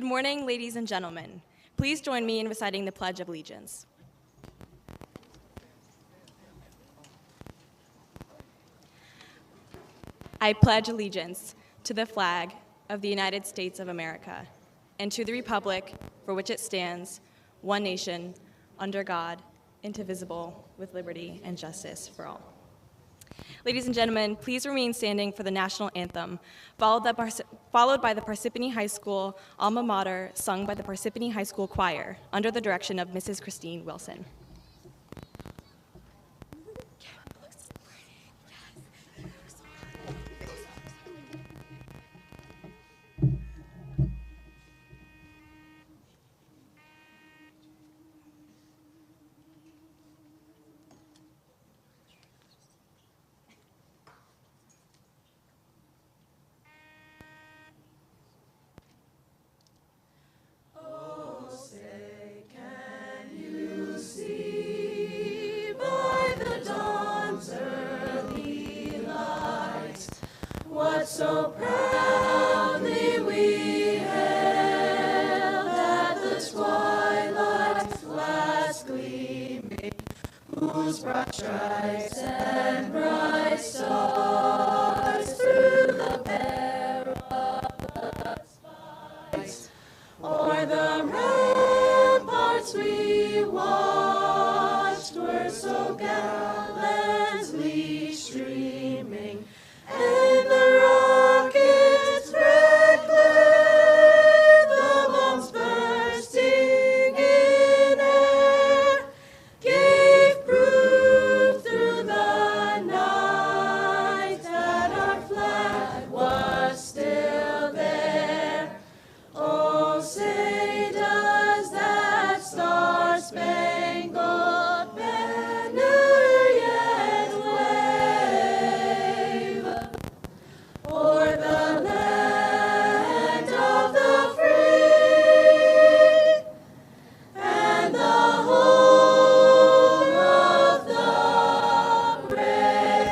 Good morning, ladies and gentlemen. Please join me in reciting the Pledge of Allegiance. I pledge allegiance to the flag of the United States of America and to the republic for which it stands, one nation, under God, indivisible, with liberty and justice for all. Ladies and gentlemen, please remain standing for the national anthem, followed by the Parsippany High School alma mater, sung by the Parsippany High School Choir, under the direction of Mrs. Christine Wilson. So proudly we hailed at the twilight's last gleaming, whose broad stripes and bright stars through the perilous fight o'er the ramparts we watched were so gallantly streaming, and the rocket's red glare, the bombs bursting in air, gave proof through the night that our flag was still there. Oh, say does that star-spangled banner yet wave o'er the land of the free and the home of the brave.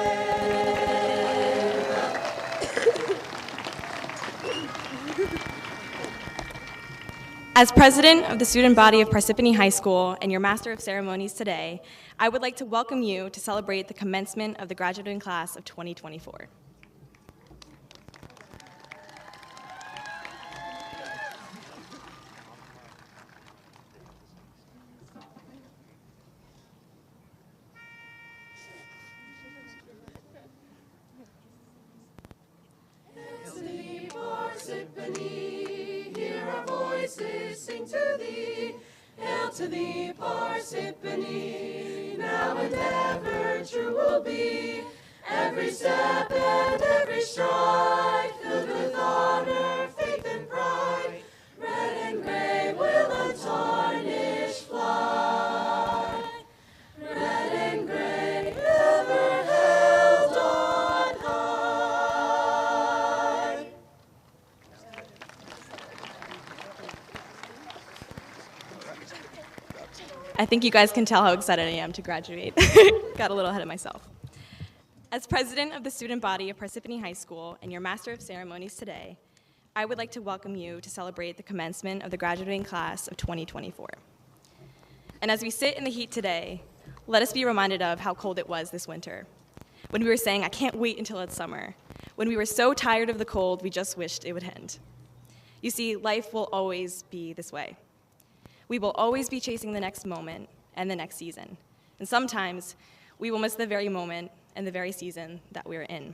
As president of the student body of Parsippany High School and your master of ceremonies today, I would like to welcome you to celebrate the commencement of the graduating class of 2024. Hail to thee, Parsippany, hear our voices sing to thee. Hail to thee, Parsippany, now and ever true will be. Every step and every stride, filled with honor, faith, and pride. Red and gray will untarnished fly. Red and gray, ever held on high. I think you guys can tell how excited I am to graduate. Got a little ahead of myself. As president of the student body of Parsippany High School and your master of ceremonies today, I would like to welcome you to celebrate the commencement of the graduating class of 2024. And as we sit in the heat today, let us be reminded of how cold it was this winter, when we were saying, I can't wait until it's summer, when we were so tired of the cold we just wished it would end. You see, life will always be this way. We will always be chasing the next moment and the next season. And sometimes we will miss the very moment and the very season that we're in.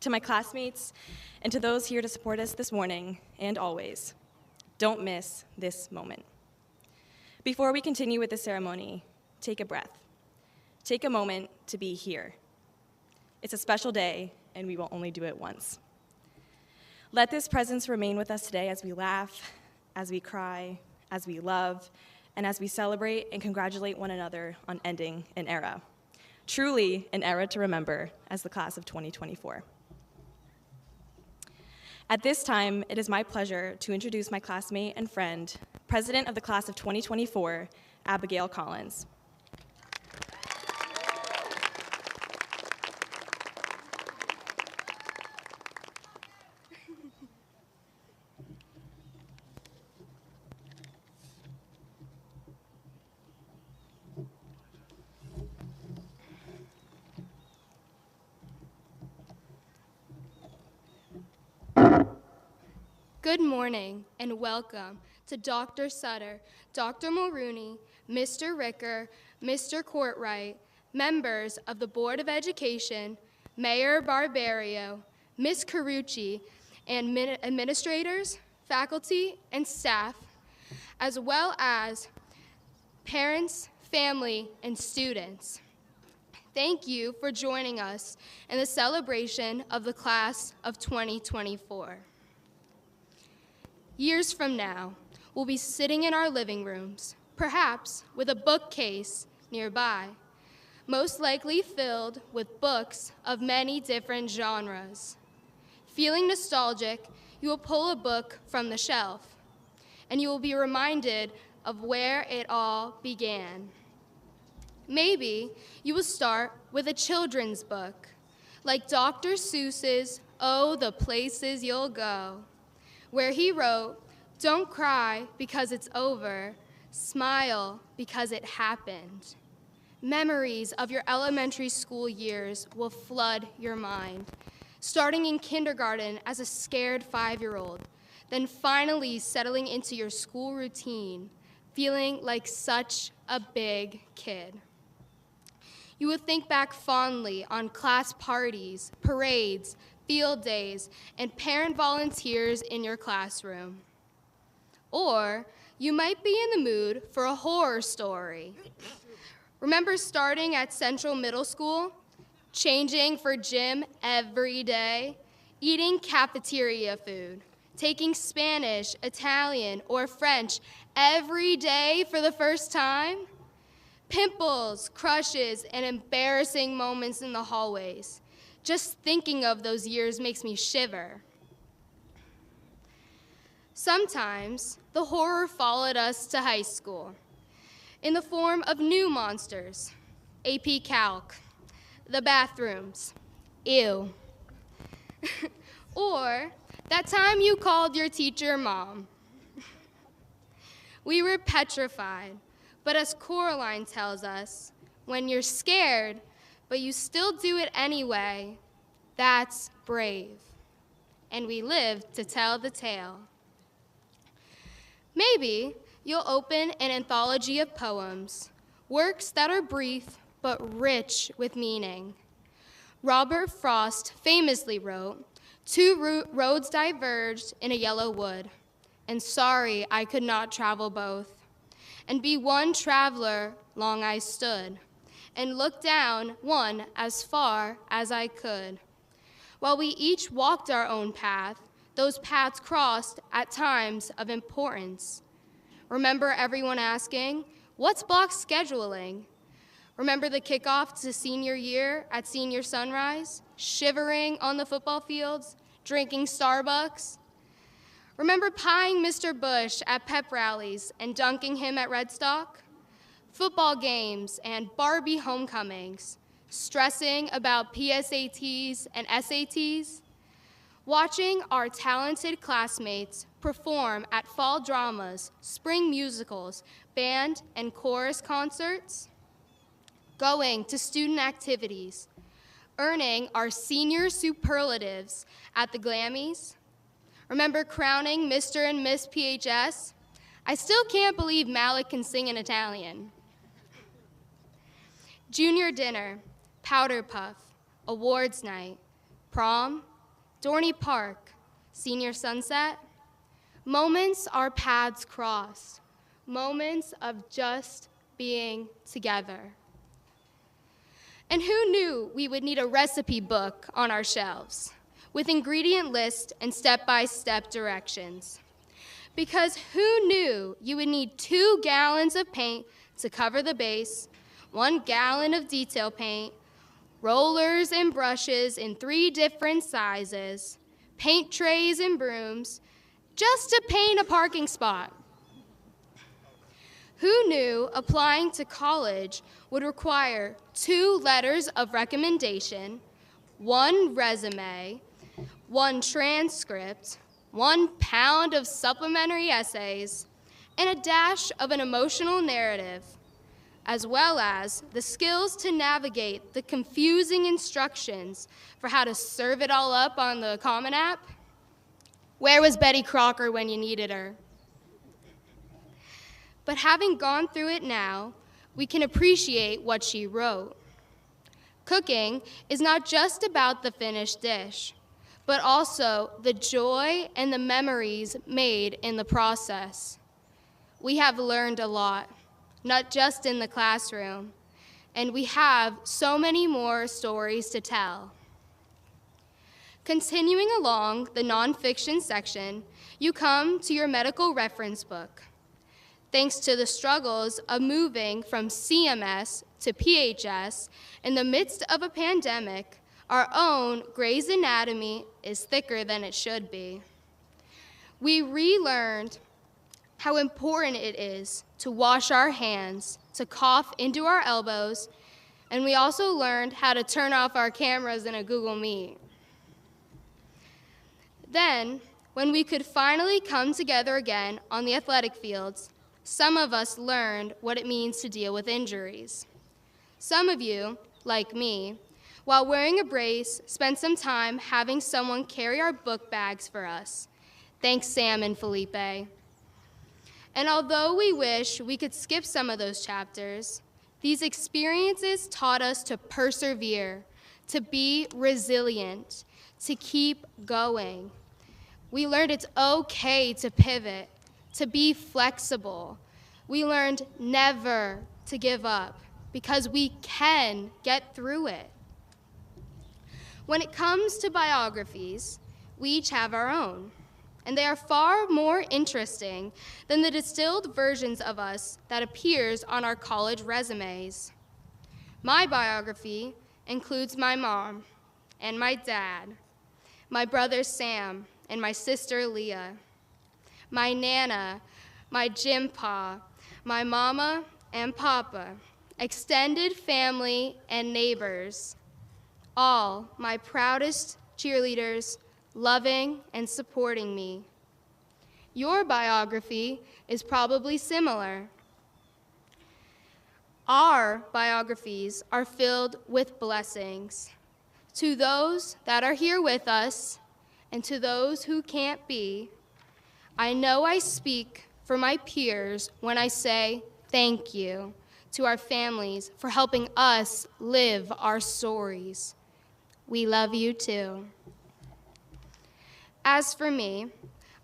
To my classmates and to those here to support us this morning and always, don't miss this moment. Before we continue with the ceremony, take a breath. Take a moment to be here. It's a special day, and we will only do it once. Let this presence remain with us today as we laugh, as we cry, as we love, and as we celebrate and congratulate one another on ending an era. Truly an era to remember as the class of 2024. At this time, it is my pleasure to introduce my classmate and friend, president of the class of 2024, Abigail Collins. Good morning and welcome to Dr. Sutter, Dr. Mulrooney, Mr. Ricker, Mr. Courtwright, members of the Board of Education, Mayor Barbario, Ms. Carucci, and administrators, faculty, and staff, as well as parents, family, and students. Thank you for joining us in the celebration of the class of 2024. Years from now, we'll be sitting in our living rooms, perhaps with a bookcase nearby, most likely filled with books of many different genres. Feeling nostalgic, you will pull a book from the shelf, and you will be reminded of where it all began. Maybe you will start with a children's book, like Dr. Seuss's Oh, the Places You'll Go, where he wrote, "Don't cry because it's over, smile because it happened." Memories of your elementary school years will flood your mind, starting in kindergarten as a scared 5-year-old, then finally settling into your school routine, feeling like such a big kid. You will think back fondly on class parties, parades, field days, and parent volunteers in your classroom. Or you might be in the mood for a horror story. Remember starting at Central Middle School, changing for gym every day, eating cafeteria food, taking Spanish, Italian, or French every day for the first time? Pimples, crushes, and embarrassing moments in the hallways. Just thinking of those years makes me shiver. Sometimes the horror followed us to high school in the form of new monsters, AP Calc, the bathrooms, ew. Or that time you called your teacher mom. We were petrified, but as Coraline tells us, when you're scared, but you still do it anyway, that's brave. And we live to tell the tale. Maybe you'll open an anthology of poems, works that are brief but rich with meaning. Robert Frost famously wrote, "Two roads diverged in a yellow wood, and sorry I could not travel both. And be one traveler long I stood, and looked down one as far as I could. While we each walked our own path, those paths crossed at times of importance. Remember everyone asking, what's block scheduling? Remember the kickoff to senior year at senior sunrise, shivering on the football fields, drinking Starbucks? Remember pieing Mr. Bush at pep rallies and dunking him at Red Stock? Football games and Barbie homecomings, stressing about PSATs and SATs? Watching our talented classmates perform at fall dramas, spring musicals, band and chorus concerts? Going to student activities, earning our senior superlatives at the Glammies? Remember crowning Mr. and Miss PHS? I still can't believe Malik can sing in Italian. Junior dinner, powder puff, awards night, prom, Dorney Park, senior sunset. Moments our paths crossed, moments of just being together. And who knew we would need a recipe book on our shelves with ingredient list and step-by-step directions? Because who knew you would need 2 gallons of paint to cover the base, 1 gallon of detail paint, rollers and brushes in 3 different sizes, paint trays and brooms, just to paint a parking spot? Who knew applying to college would require 2 letters of recommendation, 1 resume, 1 transcript, 1 pound of supplementary essays, and a dash of an emotional narrative, as well as the skills to navigate the confusing instructions for how to serve it all up on the Common App? Where was Betty Crocker when you needed her? But having gone through it now, we can appreciate what she wrote. Cooking is not just about the finished dish, but also the joy and the memories made in the process. We have learned a lot, not just in the classroom, and we have so many more stories to tell. Continuing along the nonfiction section, you come to your medical reference book. Thanks to the struggles of moving from CMS to PHS in the midst of a pandemic, our own Grey's Anatomy is thicker than it should be. We relearned how important it is to wash our hands, to cough into our elbows, and we also learned how to turn off our cameras in a Google Meet. Then, when we could finally come together again on the athletic fields, some of us learned what it means to deal with injuries. Some of you, like me, while wearing a brace, spent some time having someone carry our book bags for us. Thanks, Sam and Felipe. And although we wish we could skip some of those chapters, these experiences taught us to persevere, to be resilient, to keep going. We learned it's okay to pivot, to be flexible. We learned never to give up because we can get through it. When it comes to biographies, we each have our own, and they are far more interesting than the distilled versions of us that appears on our college resumes. My biography includes my mom and my dad, my brother Sam and my sister Leah, my Nana, my Jim Pa, my Mama and Papa, extended family and neighbors, all my proudest cheerleaders, loving and supporting me. Your biography is probably similar. Our biographies are filled with blessings. To those that are here with us and to those who can't be, I know I speak for my peers when I say thank you to our families for helping us live our stories. We love you too. As for me,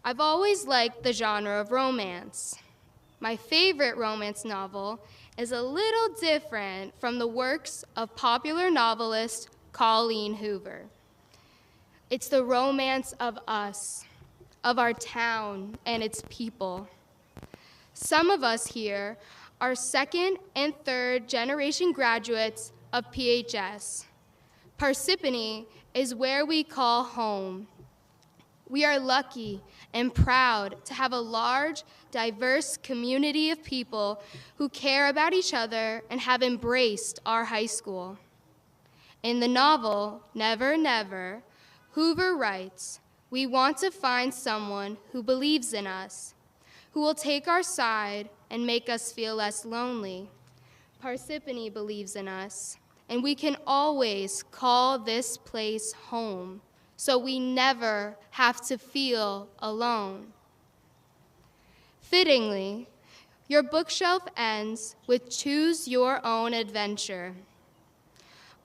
I've always liked the genre of romance. My favorite romance novel is a little different from the works of popular novelist Colleen Hoover. It's the romance of us, of our town and its people. Some of us here are second and third generation graduates of PHS. Parsippany is where we call home. We are lucky and proud to have a large, diverse community of people who care about each other and have embraced our high school. In the novel, Never, Never, Hoover writes, "We want to find someone who believes in us, who will take our side and make us feel less lonely. Parsippany believes in us, and we can always call this place home, so we never have to feel alone." Fittingly, your bookshelf ends with Choose Your Own Adventure.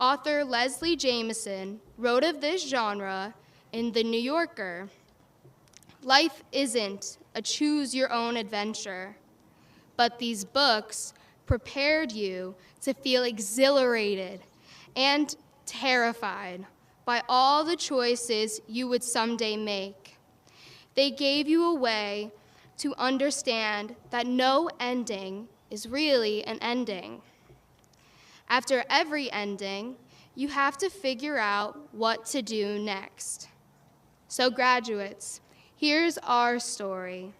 Author Leslie Jameson wrote of this genre in The New Yorker. Life isn't a choose your own adventure, but these books prepared you to feel exhilarated and terrified by all the choices you would someday make. They gave you a way to understand that no ending is really an ending. After every ending, you have to figure out what to do next. So graduates, here's our story.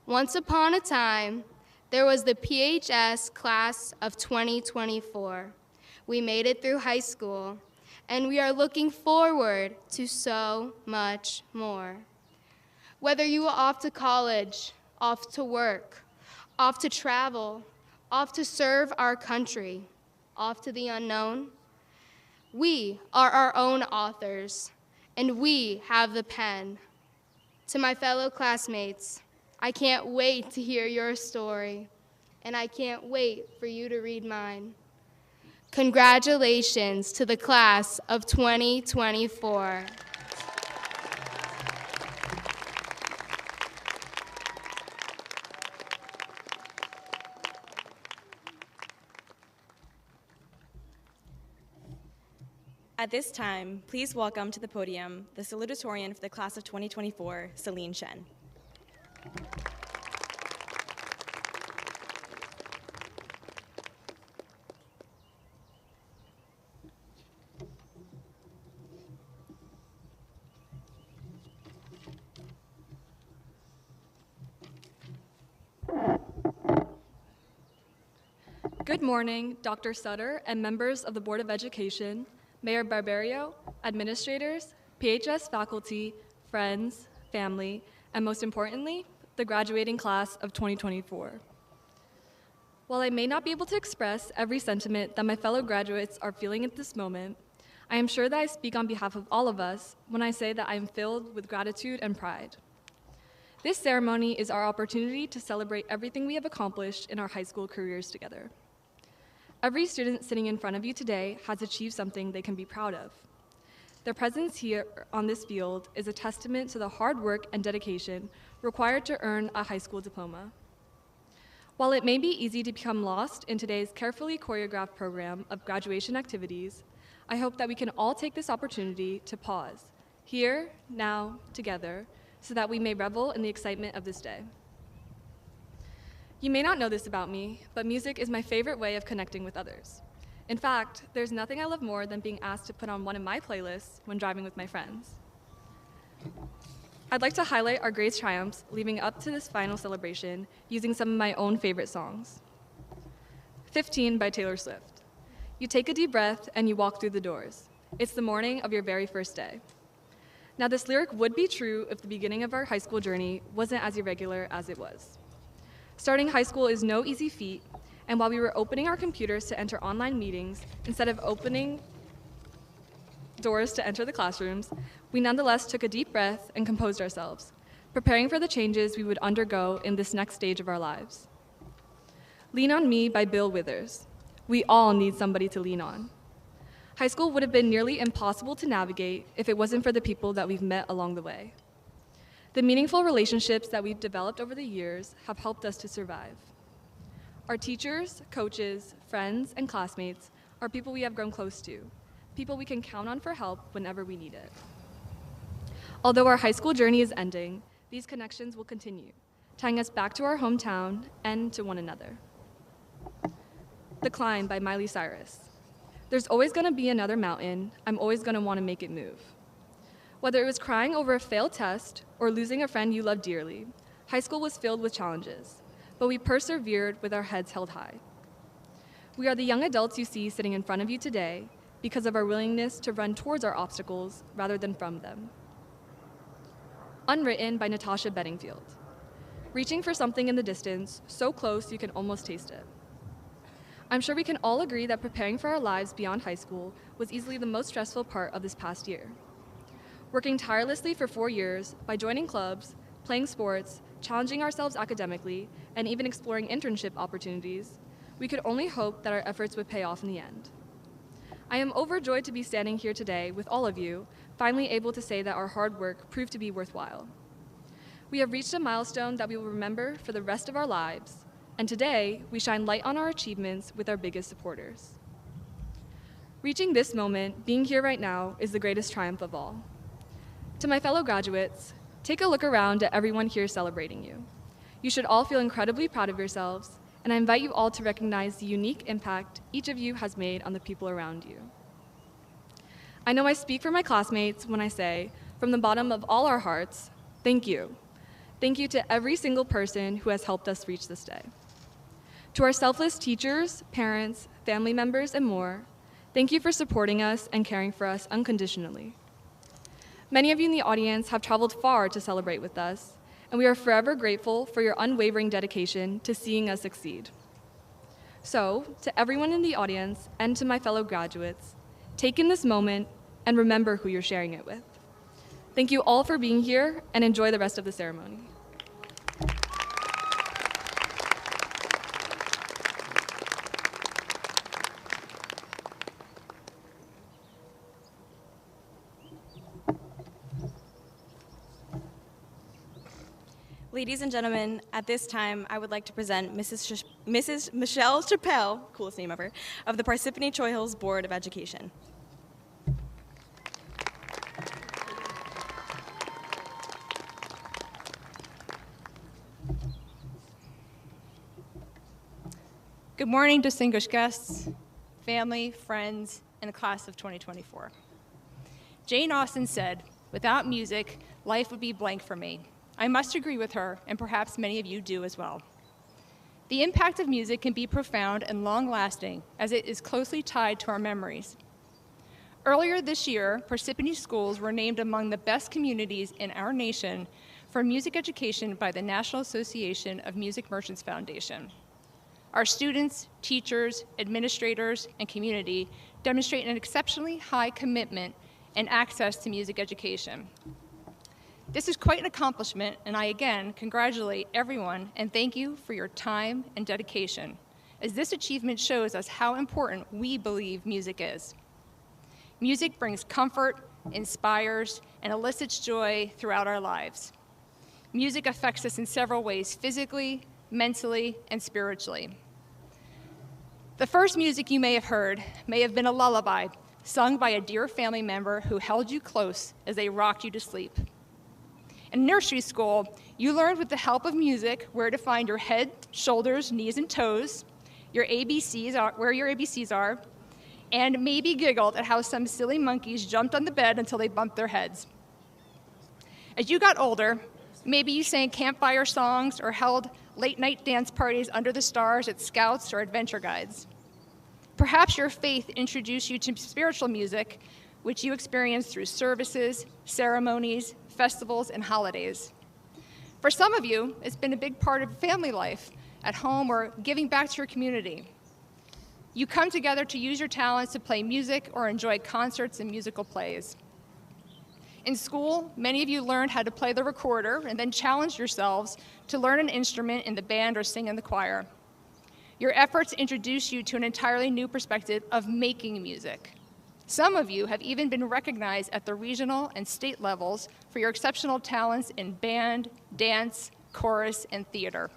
Once upon a time, there was the PHS class of 2024. We made it through high school, and we are looking forward to so much more. Whether you are off to college, off to work, off to travel, off to serve our country, off to the unknown, we are our own authors, and we have the pen. To my fellow classmates, I can't wait to hear your story, and I can't wait for you to read mine. Congratulations to the class of 2024. At this time, please welcome to the podium the Salutatorian for the class of 2024, Celine Shen. Good morning, Dr. Sutter and members of the Board of Education, Mayor Barberio, administrators, PHS faculty, friends, family, and most importantly, the graduating class of 2024. While I may not be able to express every sentiment that my fellow graduates are feeling at this moment, I am sure that I speak on behalf of all of us when I say that I am filled with gratitude and pride. This ceremony is our opportunity to celebrate everything we have accomplished in our high school careers together. Every student sitting in front of you today has achieved something they can be proud of. Their presence here on this field is a testament to the hard work and dedication required to earn a high school diploma. While it may be easy to become lost in today's carefully choreographed program of graduation activities, I hope that we can all take this opportunity to pause, here, now, together, so that we may revel in the excitement of this day. You may not know this about me, but music is my favorite way of connecting with others. In fact, there's nothing I love more than being asked to put on one of my playlists when driving with my friends. I'd like to highlight our great triumphs leading up to this final celebration using some of my own favorite songs. 15 by Taylor Swift. You take a deep breath and you walk through the doors. It's the morning of your very first day. Now, this lyric would be true if the beginning of our high school journey wasn't as irregular as it was. Starting high school is no easy feat, and while we were opening our computers to enter online meetings instead of opening doors to enter the classrooms, we nonetheless took a deep breath and composed ourselves, preparing for the changes we would undergo in this next stage of our lives. Lean on Me by Bill Withers. We all need somebody to lean on. High school would have been nearly impossible to navigate if it wasn't for the people that we've met along the way. The meaningful relationships that we've developed over the years have helped us to survive. Our teachers, coaches, friends, and classmates are people we have grown close to, people we can count on for help whenever we need it. Although our high school journey is ending, these connections will continue, tying us back to our hometown and to one another. The Climb by Miley Cyrus. There's always gonna be another mountain. I'm always gonna wanna make it move. Whether it was crying over a failed test or losing a friend you love dearly, high school was filled with challenges, but we persevered with our heads held high. We are the young adults you see sitting in front of you today because of our willingness to run towards our obstacles rather than from them. Unwritten by Natasha Bedingfield. Reaching for something in the distance, so close you can almost taste it. I'm sure we can all agree that preparing for our lives beyond high school was easily the most stressful part of this past year. Working tirelessly for 4 years by joining clubs, playing sports, challenging ourselves academically, and even exploring internship opportunities, we could only hope that our efforts would pay off in the end. I am overjoyed to be standing here today with all of you, finally able to say that our hard work proved to be worthwhile. We have reached a milestone that we will remember for the rest of our lives, and today we shine light on our achievements with our biggest supporters. Reaching this moment, being here right now, is the greatest triumph of all. To my fellow graduates, take a look around at everyone here celebrating you. You should all feel incredibly proud of yourselves, and I invite you all to recognize the unique impact each of you has made on the people around you. I know I speak for my classmates when I say, from the bottom of all our hearts, thank you. Thank you to every single person who has helped us reach this day. To our selfless teachers, parents, family members, and more, thank you for supporting us and caring for us unconditionally. Many of you in the audience have traveled far to celebrate with us, and we are forever grateful for your unwavering dedication to seeing us succeed. So, to everyone in the audience and to my fellow graduates, take in this moment and remember who you're sharing it with. Thank you all for being here, and enjoy the rest of the ceremony. Ladies and gentlemen, at this time, I would like to present Mrs. Michelle Chappelle, coolest name ever, of the Parsippany Troy Hills Board of Education. Good morning, distinguished guests, family, friends, and the class of 2024. Jane Austen said, "Without music, life would be blank for me." I must agree with her, and perhaps many of you do as well. The impact of music can be profound and long-lasting, as it is closely tied to our memories. Earlier this year, Parsippany schools were named among the best communities in our nation for music education by the National Association of Music Merchants Foundation. Our students, teachers, administrators, and community demonstrate an exceptionally high commitment and access to music education. This is quite an accomplishment, and I again congratulate everyone and thank you for your time and dedication, as this achievement shows us how important we believe music is. Music brings comfort, inspires, and elicits joy throughout our lives. Music affects us in several ways, physically, mentally, and spiritually. The first music you may have heard may have been a lullaby sung by a dear family member who held you close as they rocked you to sleep. In nursery school, you learned with the help of music where to find your head, shoulders, knees, and toes, where your ABCs are, and maybe giggled at how some silly monkeys jumped on the bed until they bumped their heads. As you got older, maybe you sang campfire songs or held late-night dance parties under the stars at scouts or adventure guides. Perhaps your faith introduced you to spiritual music, which you experienced through services, ceremonies, festivals, and holidays. For some of you, it's been a big part of family life, at home, or giving back to your community. You come together to use your talents to play music or enjoy concerts and musical plays. In school, many of you learned how to play the recorder and then challenged yourselves to learn an instrument in the band or sing in the choir. Your efforts introduced you to an entirely new perspective of making music. Some of you have even been recognized at the regional and state levels for your exceptional talents in band, dance, chorus, and theater.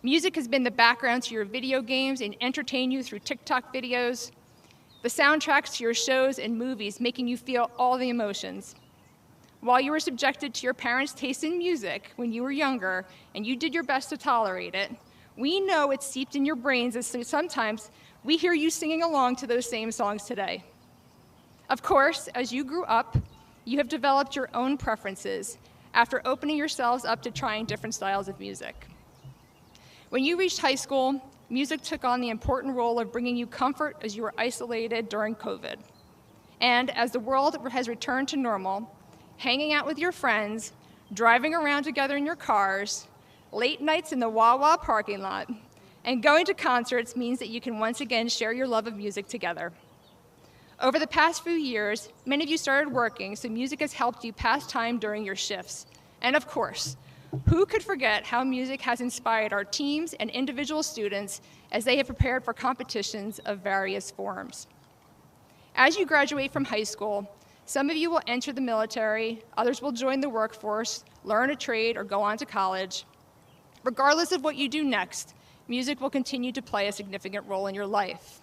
Music has been the background to your video games and entertained you through TikTok videos, the soundtracks to your shows and movies making you feel all the emotions. While you were subjected to your parents' taste in music when you were younger and you did your best to tolerate it, we know it's seeped in your brains as sometimes we hear you singing along to those same songs today. Of course, as you grew up, you have developed your own preferences after opening yourselves up to trying different styles of music. When you reached high school, music took on the important role of bringing you comfort as you were isolated during COVID. And as the world has returned to normal, hanging out with your friends, driving around together in your cars, late nights in the Wawa parking lot, and going to concerts means that you can once again share your love of music together. Over the past few years, many of you started working, so music has helped you pass time during your shifts. And of course, who could forget how music has inspired our teams and individual students as they have prepared for competitions of various forms? As you graduate from high school, some of you will enter the military, others will join the workforce, learn a trade, or go on to college. Regardless of what you do next, music will continue to play a significant role in your life.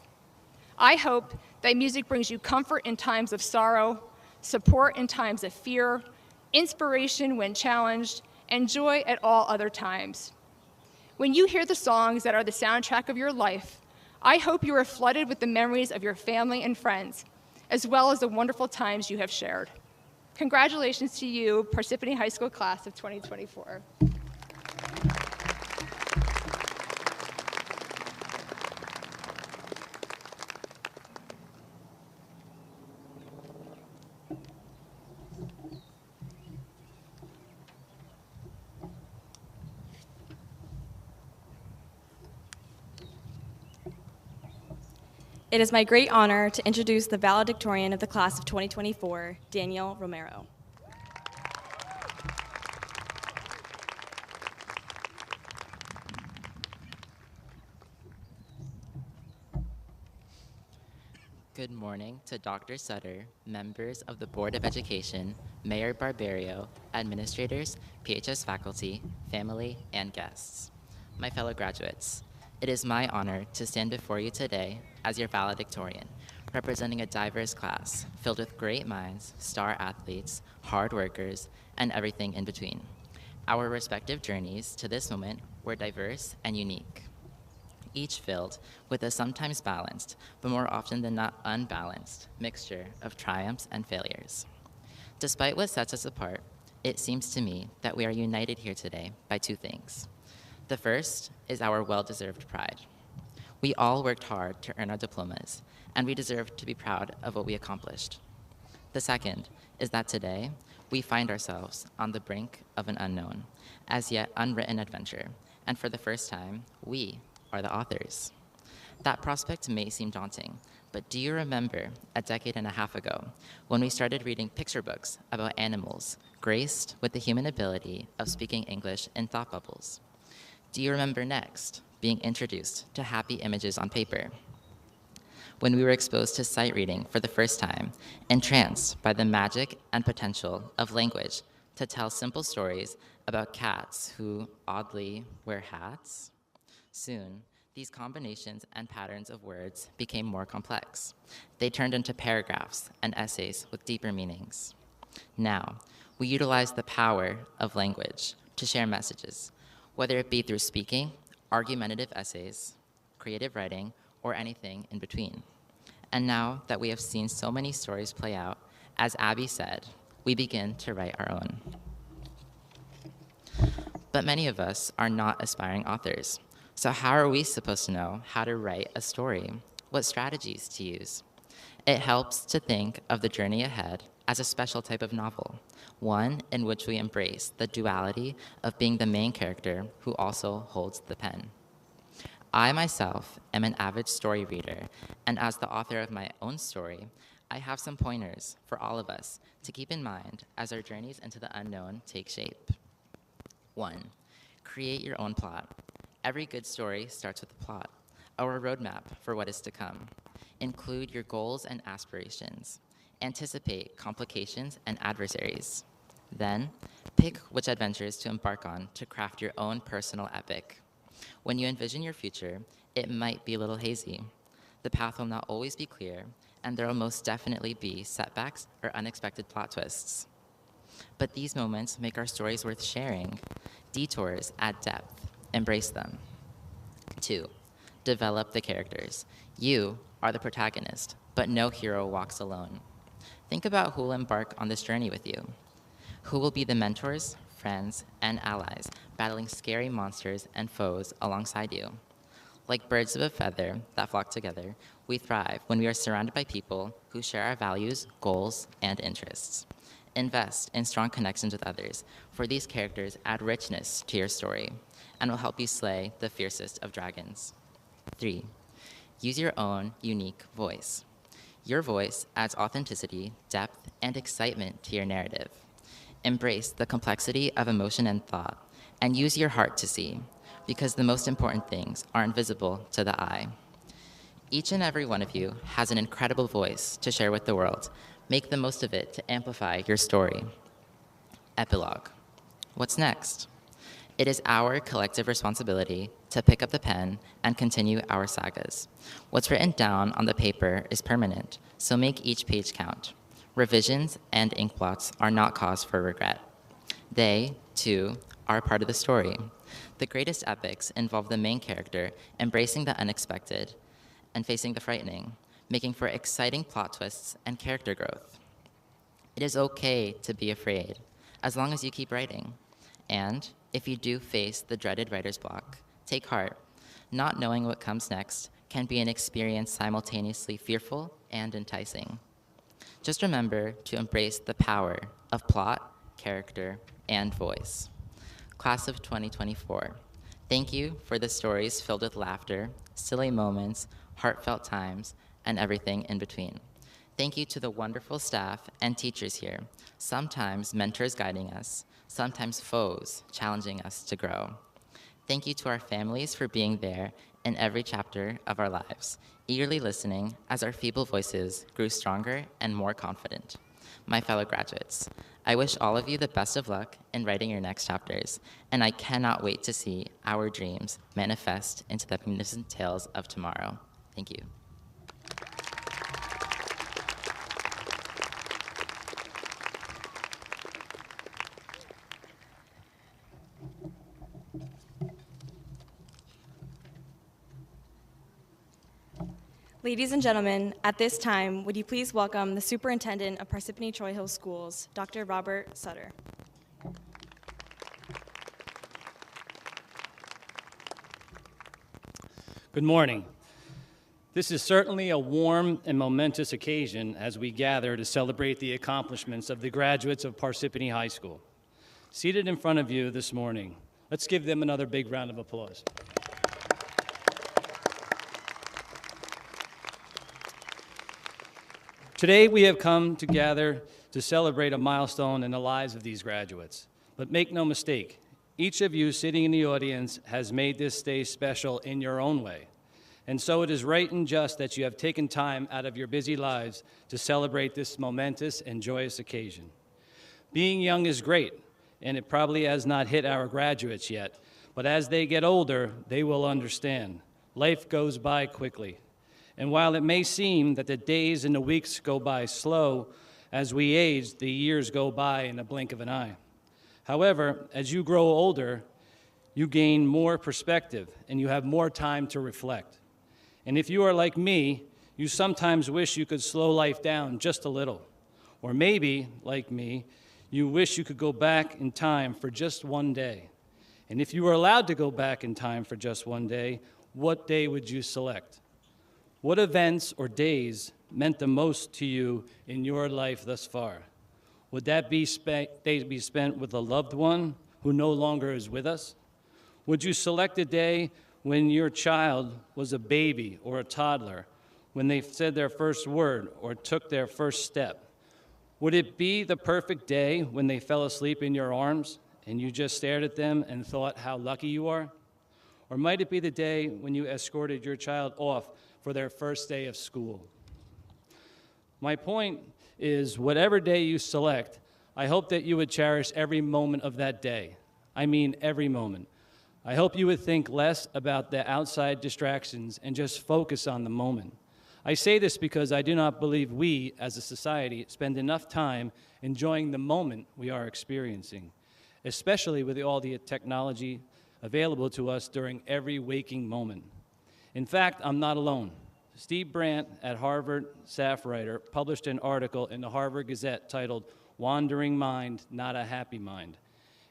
I hope that music brings you comfort in times of sorrow, support in times of fear, inspiration when challenged, and joy at all other times. When you hear the songs that are the soundtrack of your life, I hope you are flooded with the memories of your family and friends, as well as the wonderful times you have shared. Congratulations to you, Parsippany High School class of 2024. It is my great honor to introduce the valedictorian of the class of 2024, Daniel Romero. Good morning to Dr. Sutter, members of the Board of Education, Mayor Barbario, administrators, PHS faculty, family, and guests. My fellow graduates, it is my honor to stand before you today as your valedictorian, representing a diverse class filled with great minds, star athletes, hard workers, and everything in between. Our respective journeys to this moment were diverse and unique, each filled with a sometimes balanced, but more often than not unbalanced, mixture of triumphs and failures. Despite what sets us apart, it seems to me that we are united here today by two things. The first is our well-deserved pride. We all worked hard to earn our diplomas, and we deserve to be proud of what we accomplished. The second is that today, we find ourselves on the brink of an unknown, as yet unwritten adventure, and for the first time, we are the authors. That prospect may seem daunting, but do you remember a decade and a half ago when we started reading picture books about animals graced with the human ability of speaking English in thought bubbles? Do you remember next being introduced to happy images on paper? When we were exposed to sight reading for the first time, entranced by the magic and potential of language to tell simple stories about cats who oddly wear hats? Soon, these combinations and patterns of words became more complex. They turned into paragraphs and essays with deeper meanings. Now, we utilize the power of language to share messages, whether it be through speaking, argumentative essays, creative writing, or anything in between. And now that we have seen so many stories play out, as Abby said, we begin to write our own. But many of us are not aspiring authors. So how are we supposed to know how to write a story? What strategies to use? It helps to think of the journey ahead as a special type of novel, one in which we embrace the duality of being the main character who also holds the pen. I myself am an avid story reader, and as the author of my own story, I have some pointers for all of us to keep in mind as our journeys into the unknown take shape. 1. Create your own plot. Every good story starts with a plot, or a roadmap for what is to come. Include your goals and aspirations. Anticipate complications and adversaries. Then, pick which adventures to embark on to craft your own personal epic. When you envision your future, it might be a little hazy. The path will not always be clear, and there will most definitely be setbacks or unexpected plot twists. But these moments make our stories worth sharing. Detours add depth. Embrace them. 2. Develop the characters. You are the protagonist, but no hero walks alone. Think about who will embark on this journey with you. Who will be the mentors, friends, and allies battling scary monsters and foes alongside you? Like birds of a feather that flock together, we thrive when we are surrounded by people who share our values, goals, and interests. Invest in strong connections with others, for these characters add richness to your story and will help you slay the fiercest of dragons. 3. Use your own unique voice. Your voice adds authenticity, depth, and excitement to your narrative. Embrace the complexity of emotion and thought, and use your heart to see, because the most important things are invisible to the eye. Each and every one of you has an incredible voice to share with the world. Make the most of it to amplify your story. Epilogue. What's next? It is our collective responsibility to pick up the pen and continue our sagas. What's written down on the paper is permanent, so make each page count. Revisions and ink blots are not cause for regret. They, too, are part of the story. The greatest epics involve the main character embracing the unexpected and facing the frightening, making for exciting plot twists and character growth. It is okay to be afraid, as long as you keep writing. And if you do face the dreaded writer's block, take heart. Not knowing what comes next can be an experience simultaneously fearful and enticing. Just remember to embrace the power of plot, character, and voice. Class of 2024, thank you for the stories filled with laughter, silly moments, heartfelt times, and everything in between. Thank you to the wonderful staff and teachers here, sometimes mentors guiding us, sometimes foes challenging us to grow. Thank you to our families for being there in every chapter of our lives, eagerly listening as our feeble voices grew stronger and more confident. My fellow graduates, I wish all of you the best of luck in writing your next chapters, and I cannot wait to see our dreams manifest into the magnificent tales of tomorrow. Thank you. Ladies and gentlemen, at this time, would you please welcome the Superintendent of Parsippany Troy Hill Schools, Dr. Robert Sutter. Good morning. This is certainly a warm and momentous occasion as we gather to celebrate the accomplishments of the graduates of Parsippany High School. Seated in front of you this morning, let's give them another big round of applause. Today we have come together to celebrate a milestone in the lives of these graduates. But make no mistake, each of you sitting in the audience has made this day special in your own way. And so it is right and just that you have taken time out of your busy lives to celebrate this momentous and joyous occasion. Being young is great, and it probably has not hit our graduates yet, but as they get older, they will understand. Life goes by quickly. And while it may seem that the days and the weeks go by slow, as we age, the years go by in a blink of an eye. However, as you grow older, you gain more perspective and you have more time to reflect. And if you are like me, you sometimes wish you could slow life down just a little. Or maybe, like me, you wish you could go back in time for just one day. And if you were allowed to go back in time for just one day, what day would you select? What events or days meant the most to you in your life thus far? Would that be days be spent with a loved one who no longer is with us? Would you select a day when your child was a baby or a toddler, when they said their first word or took their first step? Would it be the perfect day when they fell asleep in your arms and you just stared at them and thought how lucky you are? Or might it be the day when you escorted your child off for their first day of school? My point is, whatever day you select, I hope that you would cherish every moment of that day. I mean every moment. I hope you would think less about the outside distractions and just focus on the moment. I say this because I do not believe we, as a society, spend enough time enjoying the moment we are experiencing, especially with all the technology available to us during every waking moment. In fact, I'm not alone. Steve Brandt at Harvard staff writer published an article in the Harvard Gazette titled "Wandering Mind, Not a Happy Mind."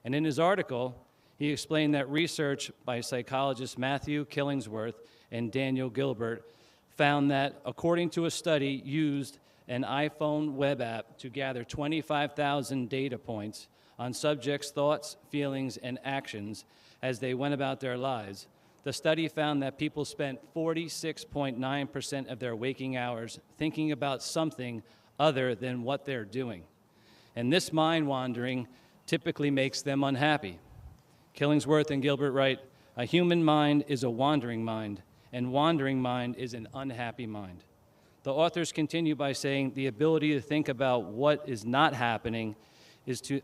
And in his article, he explained that research by psychologists Matthew Killingsworth and Daniel Gilbert found that, according to a study, used an iPhone web app to gather 25,000 data points on subjects' thoughts, feelings, and actions as they went about their lives. The study found that people spent 46.9% of their waking hours thinking about something other than what they're doing. And this mind wandering typically makes them unhappy. Killingsworth and Gilbert write, "A human mind is a wandering mind, and wandering mind is an unhappy mind." The authors continue by saying the ability to think about what is not happening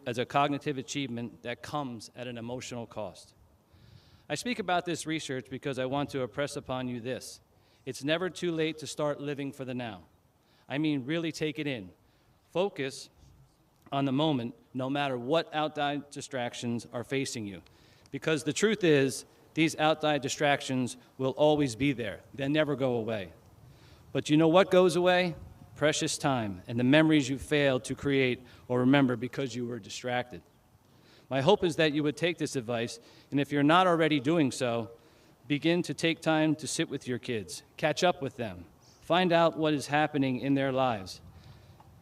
as a cognitive achievement that comes at an emotional cost. I speak about this research because I want to impress upon you this: it's never too late to start living for the now. I mean, really take it in. Focus on the moment, no matter what outside distractions are facing you. Because the truth is, these outside distractions will always be there. They'll never go away. But you know what goes away? Precious time and the memories you failed to create or remember because you were distracted. My hope is that you would take this advice, and if you're not already doing so, begin to take time to sit with your kids, catch up with them, find out what is happening in their lives.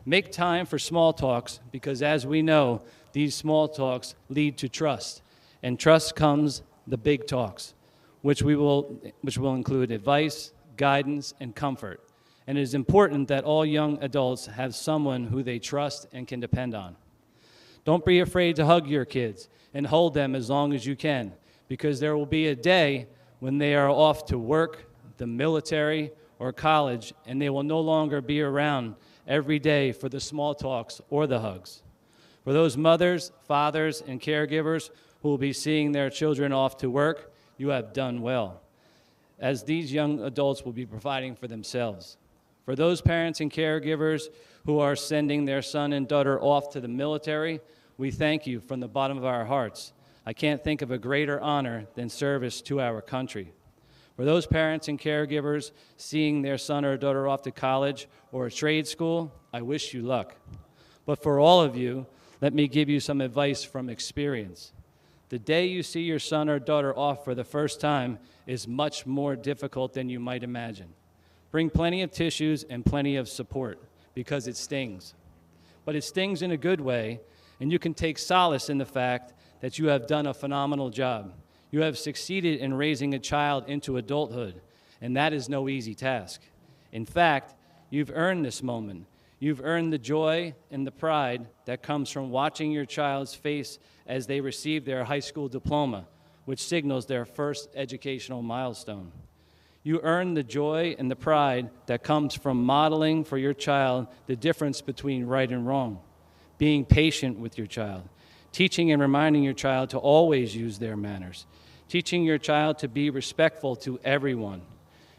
Make time for small talks, because as we know, these small talks lead to trust, and trust comes the big talks, which will include advice, guidance, and comfort. And it is important that all young adults have someone who they trust and can depend on. Don't be afraid to hug your kids and hold them as long as you can, because there will be a day when they are off to work, the military, or college, and they will no longer be around every day for the small talks or the hugs. For those mothers, fathers, and caregivers who will be seeing their children off to work, you have done well, as these young adults will be providing for themselves. For those parents and caregivers who are sending their son and daughter off to the military, we thank you from the bottom of our hearts. I can't think of a greater honor than service to our country. For those parents and caregivers seeing their son or daughter off to college or a trade school, I wish you luck. But for all of you, let me give you some advice from experience. The day you see your son or daughter off for the first time is much more difficult than you might imagine. Bring plenty of tissues and plenty of support, because it stings. But it stings in a good way, and you can take solace in the fact that you have done a phenomenal job. You have succeeded in raising a child into adulthood, and that is no easy task. In fact, you've earned this moment. You've earned the joy and the pride that comes from watching your child's face as they receive their high school diploma, which signals their first educational milestone. You earn the joy and the pride that comes from modeling for your child the difference between right and wrong, being patient with your child, teaching and reminding your child to always use their manners, teaching your child to be respectful to everyone,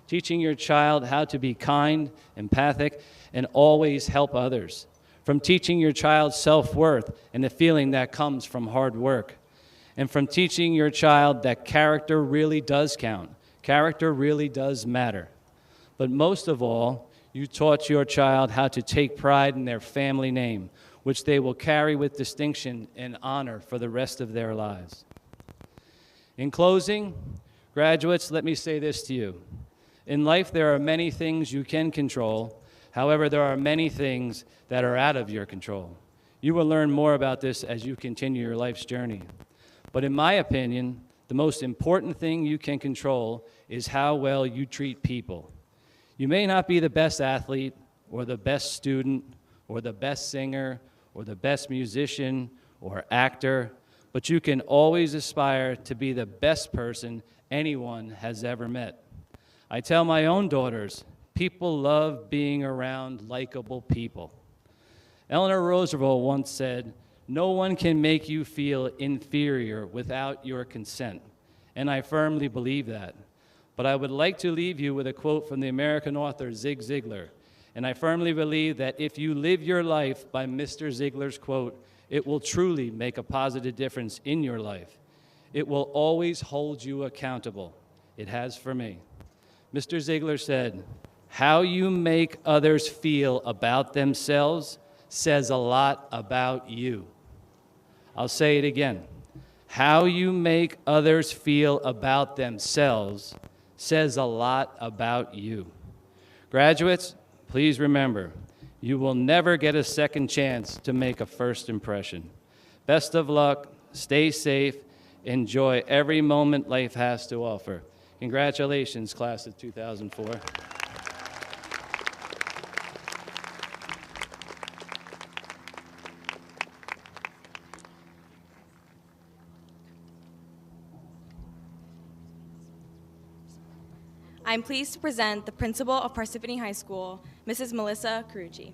teaching your child how to be kind, empathic, and always help others, from teaching your child self-worth and the feeling that comes from hard work, and from teaching your child that character really does count. Character really does matter. But most of all, you taught your child how to take pride in their family name, which they will carry with distinction and honor for the rest of their lives. In closing, graduates, let me say this to you. In life, there are many things you can control. However, there are many things that are out of your control. You will learn more about this as you continue your life's journey. But in my opinion, the most important thing you can control is how well you treat people. You may not be the best athlete, or the best student, or the best singer, or the best musician, or actor, but you can always aspire to be the best person anyone has ever met. I tell my own daughters, people love being around likable people. Eleanor Roosevelt once said, "No one can make you feel inferior without your consent," and I firmly believe that. But I would like to leave you with a quote from the American author Zig Ziglar, and I firmly believe that if you live your life by Mr. Ziglar's quote, it will truly make a positive difference in your life. It will always hold you accountable. It has for me. Mr. Ziglar said, "How you make others feel about themselves says a lot about you." I'll say it again. How you make others feel about themselves says a lot about you. Graduates, please remember, you will never get a second chance to make a first impression. Best of luck, stay safe, enjoy every moment life has to offer. Congratulations, class of 2004. I'm pleased to present the principal of Parsippany High School, Mrs. Melissa Carucci.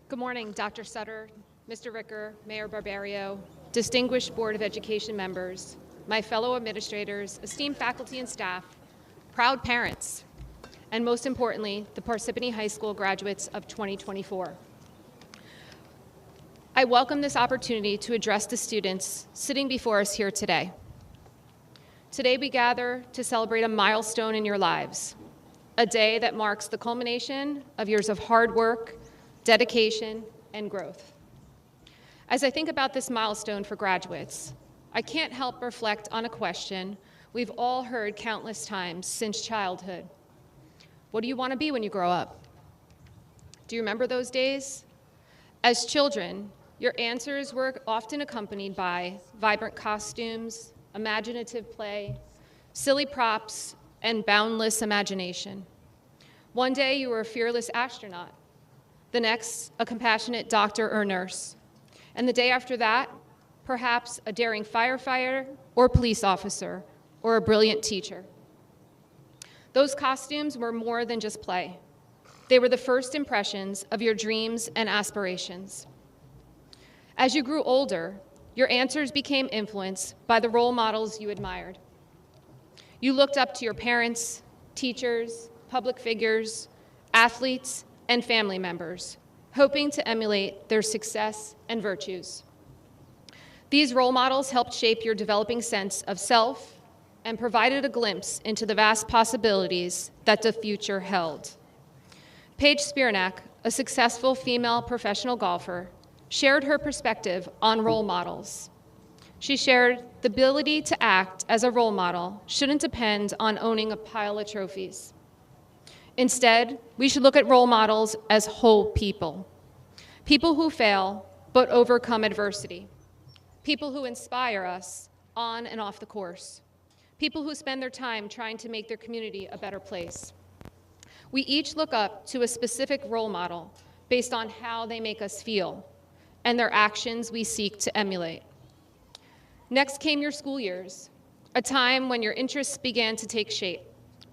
Good morning, Dr. Sutter, Mr. Ricker, Mayor Barbario, distinguished Board of Education members, my fellow administrators, esteemed faculty and staff, proud parents, and most importantly, the Parsippany High School graduates of 2024. I welcome this opportunity to address the students sitting before us here today. Today we gather to celebrate a milestone in your lives, a day that marks the culmination of years of hard work, dedication, and growth. As I think about this milestone for graduates, I can't help but reflect on a question we've all heard countless times since childhood. What do you want to be when you grow up? Do you remember those days? As children, your answers were often accompanied by vibrant costumes, imaginative play, silly props, and boundless imagination. One day you were a fearless astronaut, the next a compassionate doctor or nurse, and the day after that, perhaps a daring firefighter or police officer or a brilliant teacher. Those costumes were more than just play. They were the first impressions of your dreams and aspirations. As you grew older, your answers became influenced by the role models you admired. You looked up to your parents, teachers, public figures, athletes, and family members, hoping to emulate their success and virtues. These role models helped shape your developing sense of self and provided a glimpse into the vast possibilities that the future held. Paige Spiranac, a successful female professional golfer, shared her perspective on role models. She shared the ability to act as a role model shouldn't depend on owning a pile of trophies. Instead, we should look at role models as whole people. People who fail but overcome adversity. People who inspire us on and off the course. People who spend their time trying to make their community a better place. We each look up to a specific role model based on how they make us feel and their actions we seek to emulate. Next came your school years, a time when your interests began to take shape.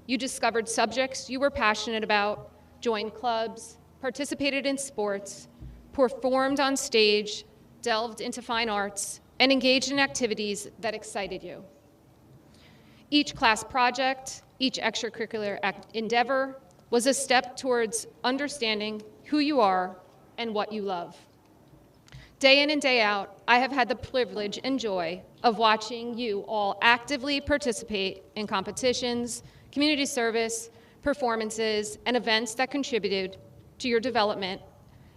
You discovered subjects you were passionate about, joined clubs, participated in sports, performed on stage, delved into fine arts, and engaged in activities that excited you. Each class project, each extracurricular endeavor was a step towards understanding who you are and what you love. Day in and day out, I have had the privilege and joy of watching you all actively participate in competitions, community service, performances, and events that contributed to your development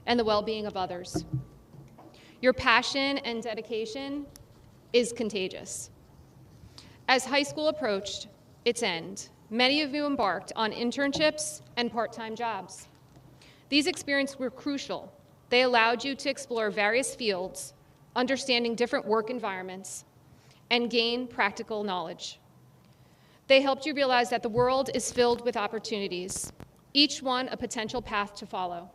and the well-being of others. Your passion and dedication is contagious. As high school approached its end, many of you embarked on internships and part-time jobs. These experiences were crucial. They allowed you to explore various fields, understanding different work environments, and gain practical knowledge. They helped you realize that the world is filled with opportunities, each one a potential path to follow.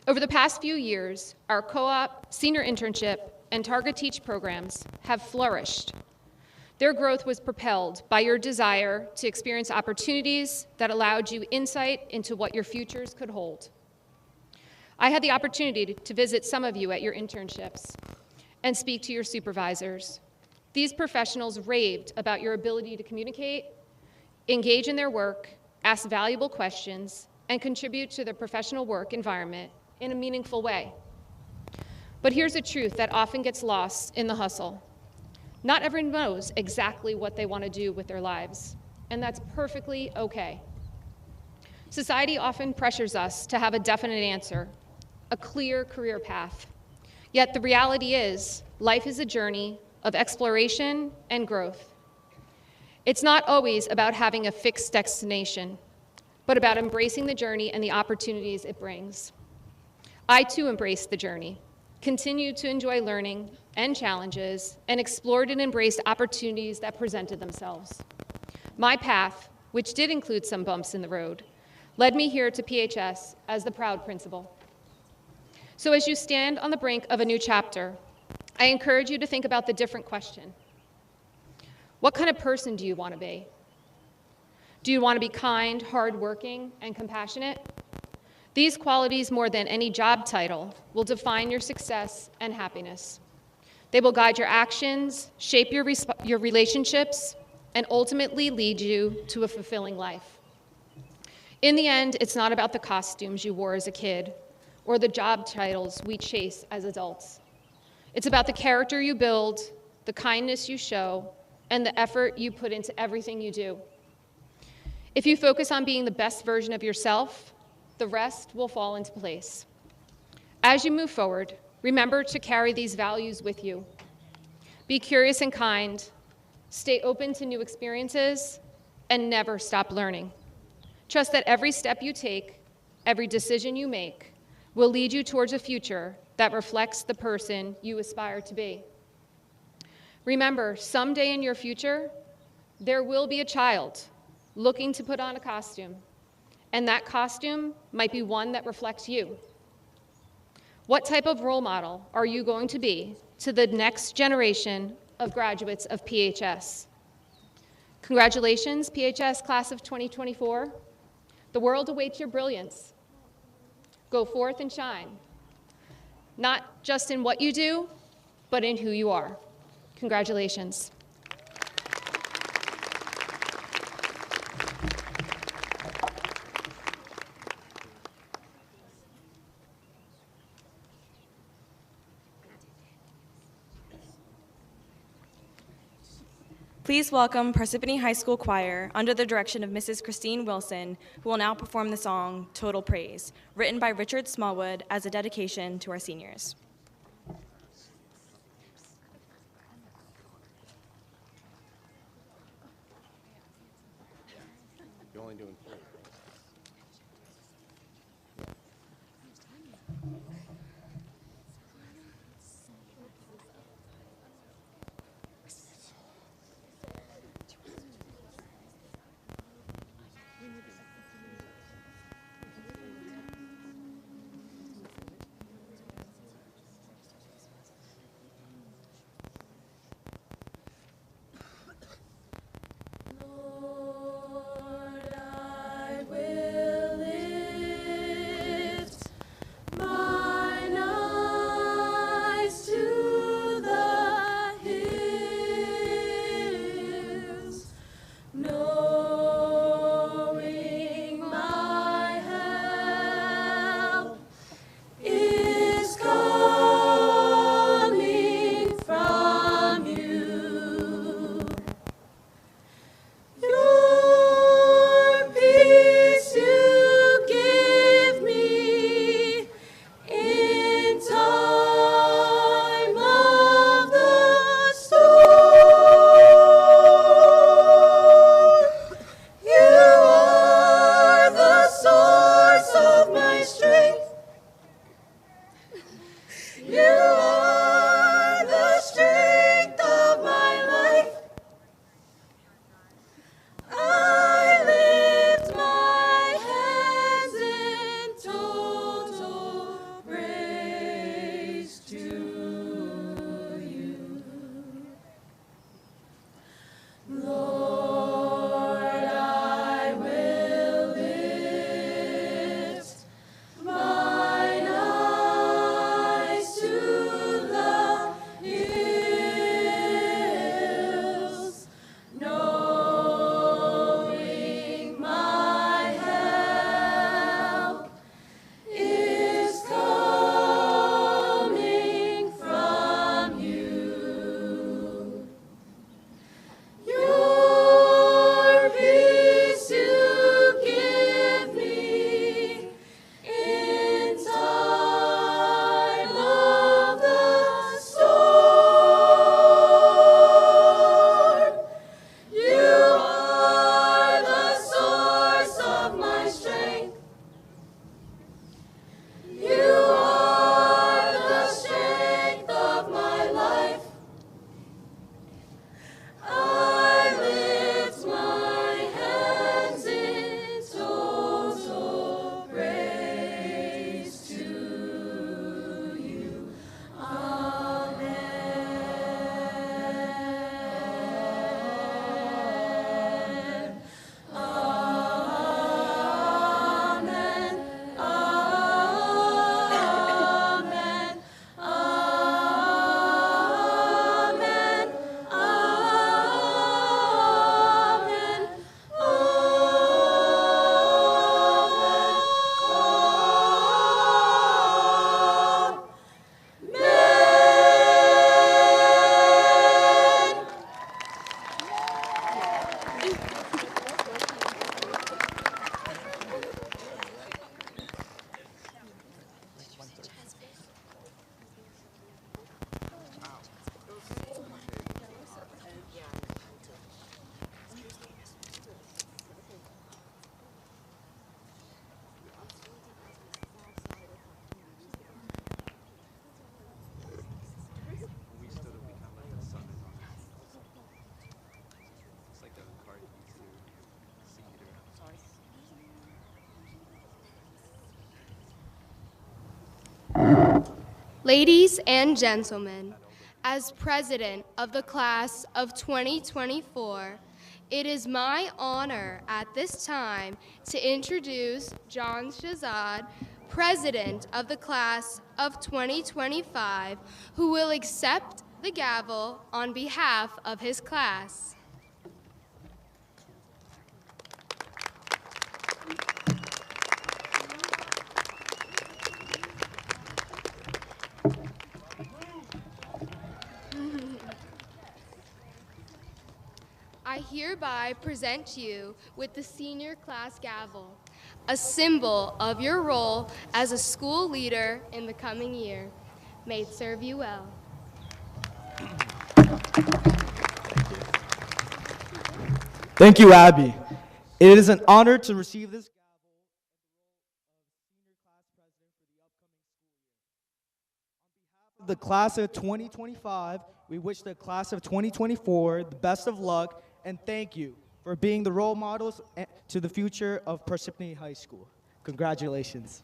Over the past few years, our co-op, senior internship, and Target Teach programs have flourished. Their growth was propelled by your desire to experience opportunities that allowed you insight into what your futures could hold. I had the opportunity to visit some of you at your internships and speak to your supervisors. These professionals raved about your ability to communicate, engage in their work, ask valuable questions, and contribute to their professional work environment in a meaningful way. But here's a truth that often gets lost in the hustle. Not everyone knows exactly what they want to do with their lives, and that's perfectly okay. Society often pressures us to have a definite answer, a clear career path. Yet the reality is, life is a journey of exploration and growth. It's not always about having a fixed destination, but about embracing the journey and the opportunities it brings. I too embraced the journey, continued to enjoy learning and challenges, and explored and embraced opportunities that presented themselves. My path, which did include some bumps in the road, led me here to PHS as the proud principal. So as you stand on the brink of a new chapter, I encourage you to think about the different question. What kind of person do you want to be? Do you want to be kind, hardworking, and compassionate? These qualities, more than any job title, will define your success and happiness. They will guide your actions, shape your relationships, and ultimately lead you to a fulfilling life. In the end, it's not about the costumes you wore as a kid or the job titles we chase as adults. It's about the character you build, the kindness you show, and the effort you put into everything you do. If you focus on being the best version of yourself, the rest will fall into place. As you move forward, remember to carry these values with you. Be curious and kind, stay open to new experiences, and never stop learning. Trust that every step you take, every decision you make, will lead you towards a future that reflects the person you aspire to be. Remember, someday in your future, there will be a child looking to put on a costume, and that costume might be one that reflects you. What type of role model are you going to be to the next generation of graduates of PHS? Congratulations, PHS class of 2024. The world awaits your brilliance. Go forth and shine, not just in what you do, but in who you are. Congratulations. Please welcome Parsippany High School Choir under the direction of Mrs. Christine Wilson, who will now perform the song Total Praise, written by Richard Smallwood as a dedication to our seniors. You're only doing 4. Mine eyes to Ladies and gentlemen, as president of the class of 2024, it is my honor at this time to introduce John Shazad, president of the class of 2025, who will accept the gavel on behalf of his class. I hereby present you with the senior class gavel, a symbol of your role as a school leader in the coming year. May it serve you well. Thank you, Abby. It is an honor to receive this gavel of the class of 2025. We wish the class of 2024 the best of luck, and thank you for being the role models to the future of Parsippany High School. Congratulations.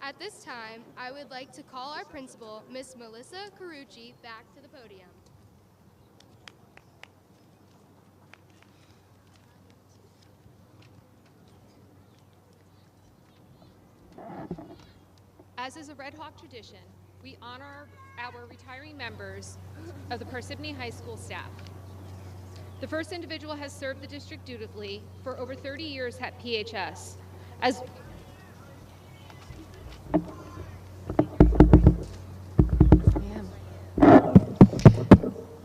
At this time, I would like to call our principal, Miss Melissa Carucci, back to the podium. As is a Red Hawk tradition, we honor our retiring members of the Parsippany High School staff. The first individual has served the district dutifully for over 30 years at PHS.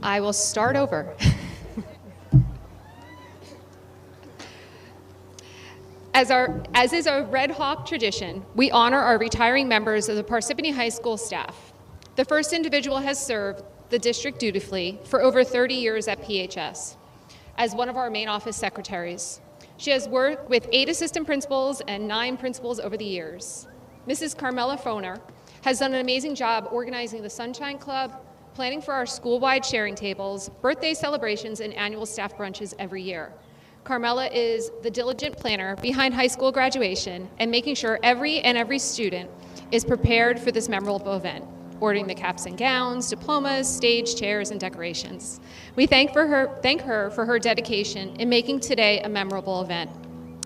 I will start over. As is our Red Hawk tradition, we honor our retiring members of the Parsippany High School staff. The first individual has served the district dutifully for over 30 years at PHS as one of our main office secretaries. She has worked with 8 assistant principals and 9 principals over the years. Mrs. Carmela Foner has done an amazing job organizing the Sunshine Club, planning for our school-wide sharing tables, birthday celebrations, and annual staff brunches every year. Carmela is the diligent planner behind high school graduation and making sure every student is prepared for this memorable event, ordering the caps and gowns, diplomas, stage, chairs, and decorations. We thank her for her dedication in making today a memorable event.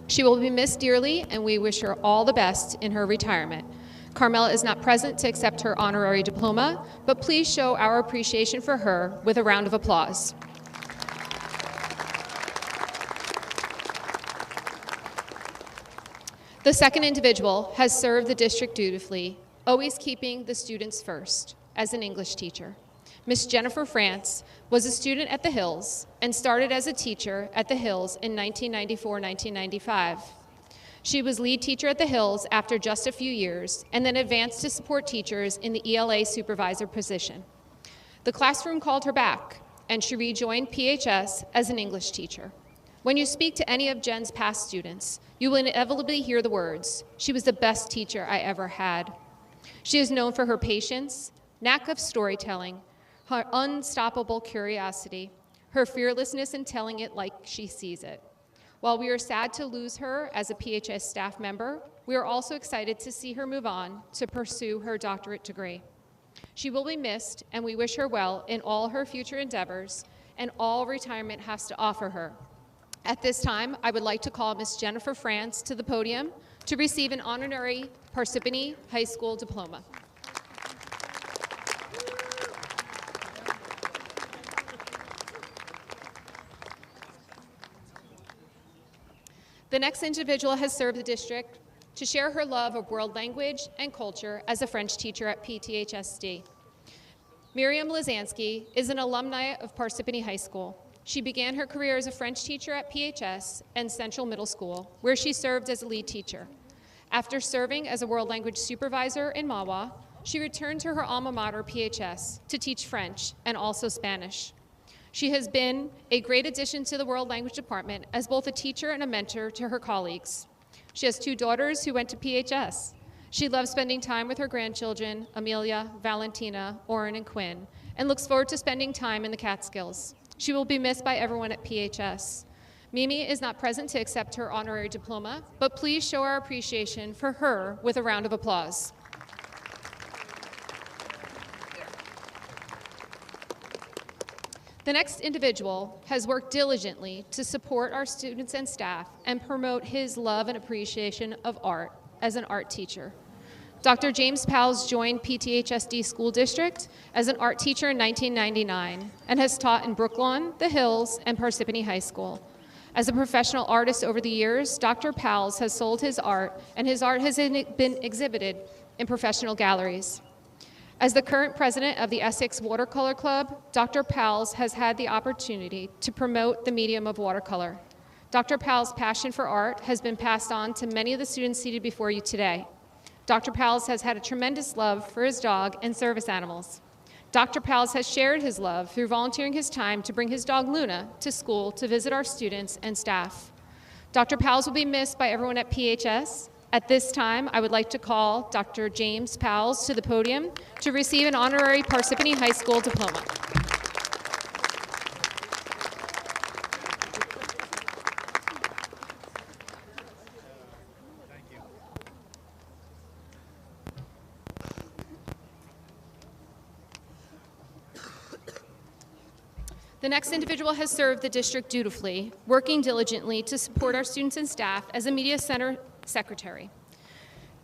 She will be missed dearly, and we wish her all the best in her retirement. Carmela is not present to accept her honorary diploma, but please show our appreciation for her with a round of applause. The second individual has served the district dutifully, always keeping the students first, as an English teacher. Miss Jennifer France was a student at the Hills and started as a teacher at the Hills in 1994-1995. She was lead teacher at the Hills after just a few years and then advanced to support teachers in the ELA supervisor position. The classroom called her back, and she rejoined PHS as an English teacher. When you speak to any of Jen's past students, you will inevitably hear the words, "She was the best teacher I ever had." She is known for her patience, knack of storytelling, her unstoppable curiosity, her fearlessness in telling it like she sees it. While we are sad to lose her as a PHS staff member, we are also excited to see her move on to pursue her doctorate degree. She will be missed, and we wish her well in all her future endeavors and all retirement has to offer her. At this time, I would like to call Miss Jennifer France to the podium to receive an honorary Parsippany High School diploma. The next individual has served the district to share her love of world language and culture as a French teacher at PTHSD. Miriam Lazansky is an alumni of Parsippany High School. She began her career as a French teacher at PHS and Central Middle School, where she served as a lead teacher. After serving as a world language supervisor in Mahwah, she returned to her alma mater, PHS, to teach French and also Spanish. She has been a great addition to the World Language Department as both a teacher and a mentor to her colleagues. She has 2 daughters who went to PHS. She loves spending time with her grandchildren, Amelia, Valentina, Oren, and Quinn, and looks forward to spending time in the Catskills. She will be missed by everyone at PHS. Mimi is not present to accept her honorary diploma, but please show our appreciation for her with a round of applause. The next individual has worked diligently to support our students and staff and promote his love and appreciation of art as an art teacher. Dr. James Powles joined PTHSD School District as an art teacher in 1999 and has taught in Brooklawn, The Hills, and Parsippany High School. As a professional artist over the years, Dr. Powles has sold his art, and his art has been exhibited in professional galleries. As the current president of the Essex Watercolor Club, Dr. Powles has had the opportunity to promote the medium of watercolor. Dr. Powles' passion for art has been passed on to many of the students seated before you today. Dr. Powles has had a tremendous love for his dog and service animals. Dr. Powles has shared his love through volunteering his time to bring his dog Luna to school to visit our students and staff. Dr. Powles will be missed by everyone at PHS. At this time, I would like to call Dr. James Powles to the podium to receive an honorary Parsippany High School diploma. The next individual has served the district dutifully, working diligently to support our students and staff as a Media Center Secretary.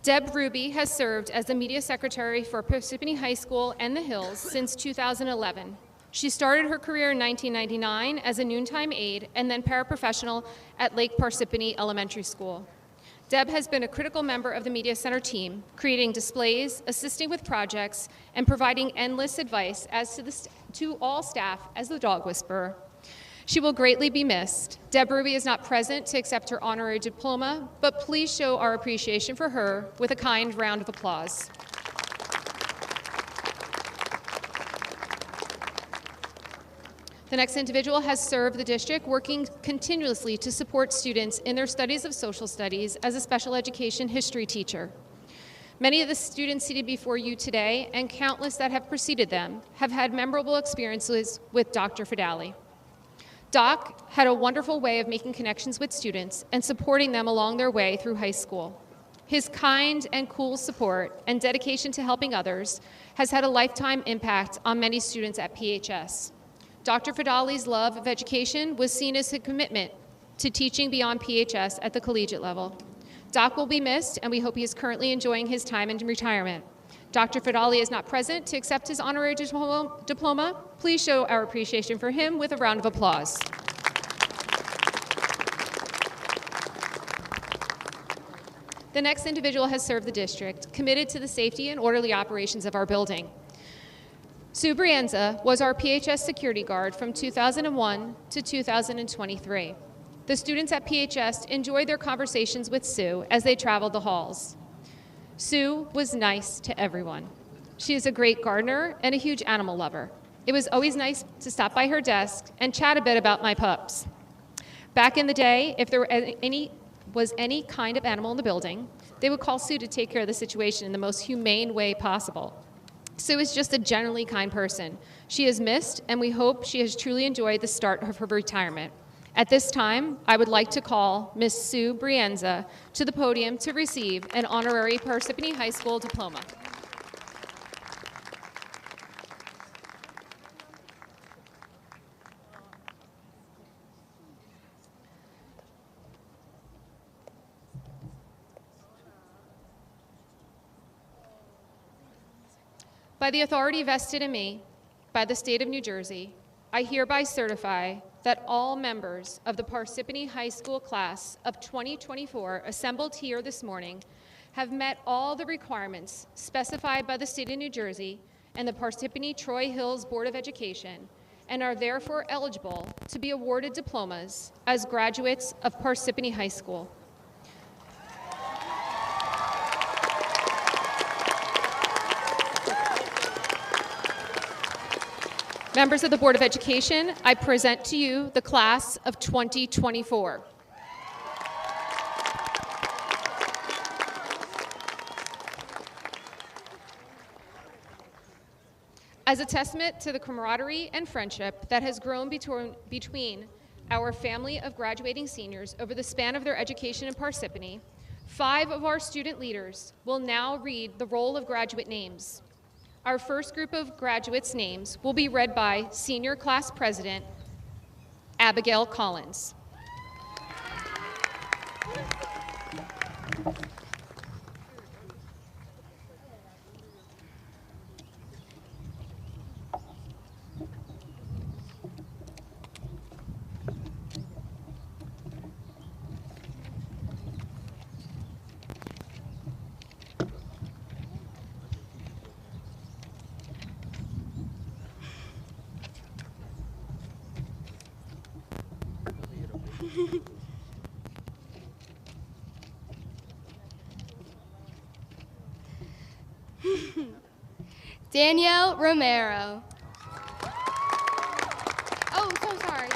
Deb Ruby has served as the Media Secretary for Parsippany High School and The Hills since 2011. She started her career in 1999 as a noontime aide and then paraprofessional at Lake Parsippany Elementary School. Deb has been a critical member of the Media Center team, creating displays, assisting with projects, and providing endless advice as to all staff as the dog whisperer. She will greatly be missed. Deb Ruby is not present to accept her honorary diploma, but please show our appreciation for her with a kind round of applause. The next individual has served the district, working continuously to support students in their studies of social studies as a special education history teacher. Many of the students seated before you today, and countless that have preceded them, have had memorable experiences with Dr. Fidali. Doc had a wonderful way of making connections with students and supporting them along their way through high school. His kind and cool support and dedication to helping others has had a lifetime impact on many students at PHS. Dr. Fidali's love of education was seen as a commitment to teaching beyond PHS at the collegiate level. Doc will be missed, and we hope he is currently enjoying his time in retirement. Dr. Fidali is not present to accept his honorary diploma. Please show our appreciation for him with a round of applause. The next individual has served the district, committed to the safety and orderly operations of our building. Sue Brienza was our PHS security guard from 2001 to 2023. The students at PHS enjoyed their conversations with Sue as they traveled the halls. Sue was nice to everyone. She is a great gardener and a huge animal lover. It was always nice to stop by her desk and chat a bit about my pups. Back in the day, if there was any kind of animal in the building, they would call Sue to take care of the situation in the most humane way possible. Sue is just a generally kind person. She is missed, and we hope she has truly enjoyed the start of her retirement. At this time, I would like to call Miss Sue Brienza to the podium to receive an honorary Parsippany High School diploma. By the authority vested in me by the state of New Jersey, I hereby certify that all members of the Parsippany High School class of 2024 assembled here this morning have met all the requirements specified by the state of New Jersey and the Parsippany Troy Hills Board of Education and are therefore eligible to be awarded diplomas as graduates of Parsippany High School. Members of the Board of Education, I present to you the class of 2024. As a testament to the camaraderie and friendship that has grown between our family of graduating seniors over the span of their education in Parsippany, 5 of our student leaders will now read the roll of graduate names. Our first group of graduates' names will be read by Senior Class President Abigail Collins. Danielle Romero. Oh, so sorry.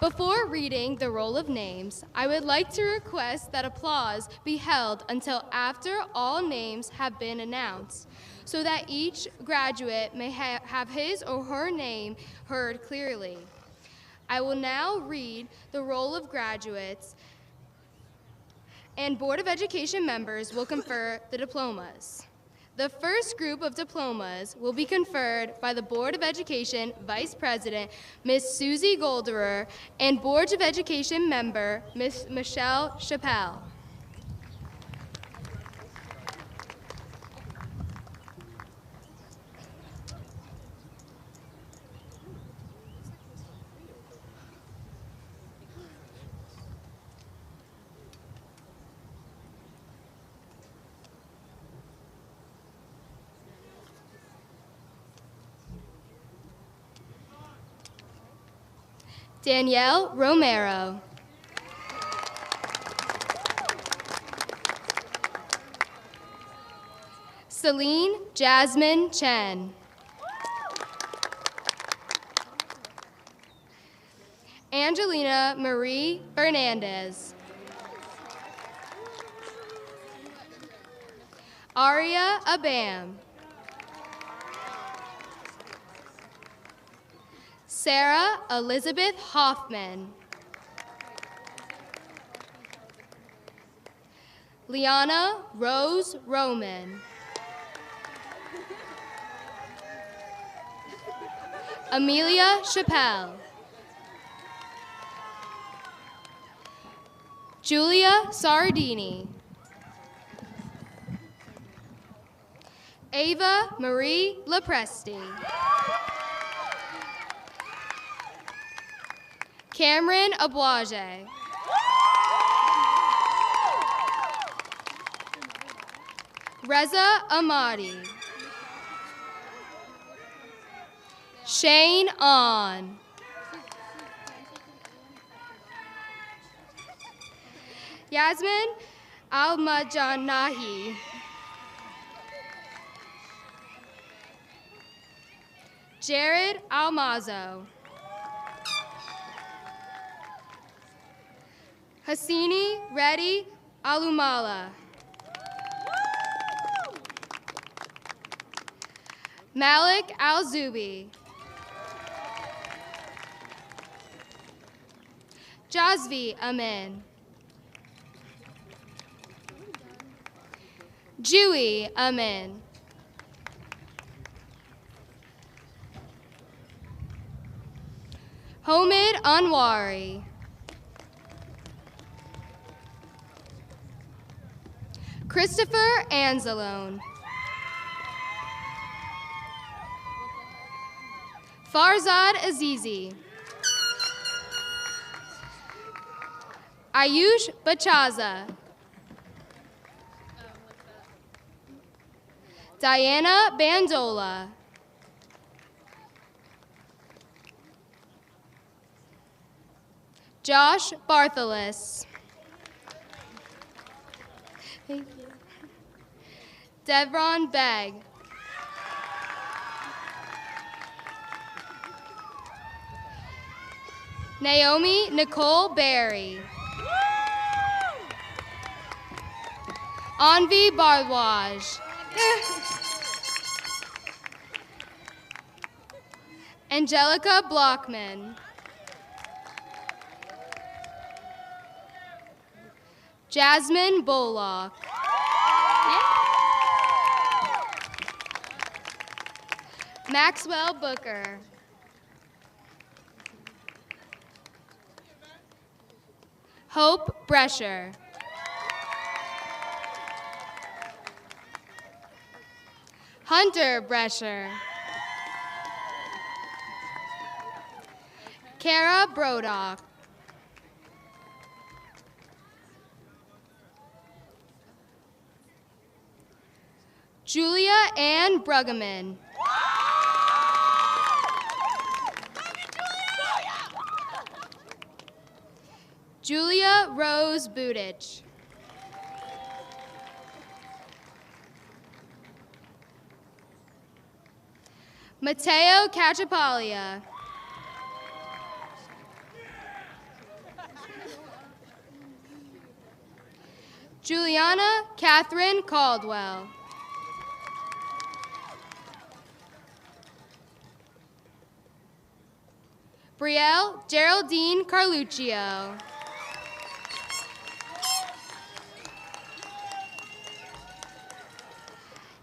Before reading the roll of names, I would like to request that applause be held until after all names have been announced, so that each graduate may have his or her name heard clearly. I will now read the roll of graduates, and Board of Education members will confer the diplomas. The first group of diplomas will be conferred by the Board of Education Vice President, Ms. Susie Golderer, and Board of Education member, Ms. Michelle Chappelle. Danielle Romero. Celine Jasmine Chen. Angelina Marie Fernandez. Aria Abam. Sarah Elizabeth Hoffman. Liana Rose Roman. Amelia Chappelle. Julia Sardini. Ava Marie Lepresti. Cameron Aboage. Reza Amadi. Shane On. Yasmin Almajanahi. Jared Almazo. Hasini Reddy Alumala. Malik Al-Zubi. Jazvi Amin. Jewy Amin. Homid Anwari. Christopher Anzalone. Farzad Azizi. Ayush Bachaza. Diana Bandola. Josh Bartholis. Thank you. Devron Begg. Naomi Nicole Berry. Anvi Bardwaj. Angelica Blockman. Jasmine Bullock. Maxwell Booker. Hope Brescher. Hunter Brescher. Kara Brodock. Julia Ann Bruggeman. Julia Rose Budich. Mateo Cachapalia. Juliana Catherine Caldwell. Brielle Geraldine Carluccio.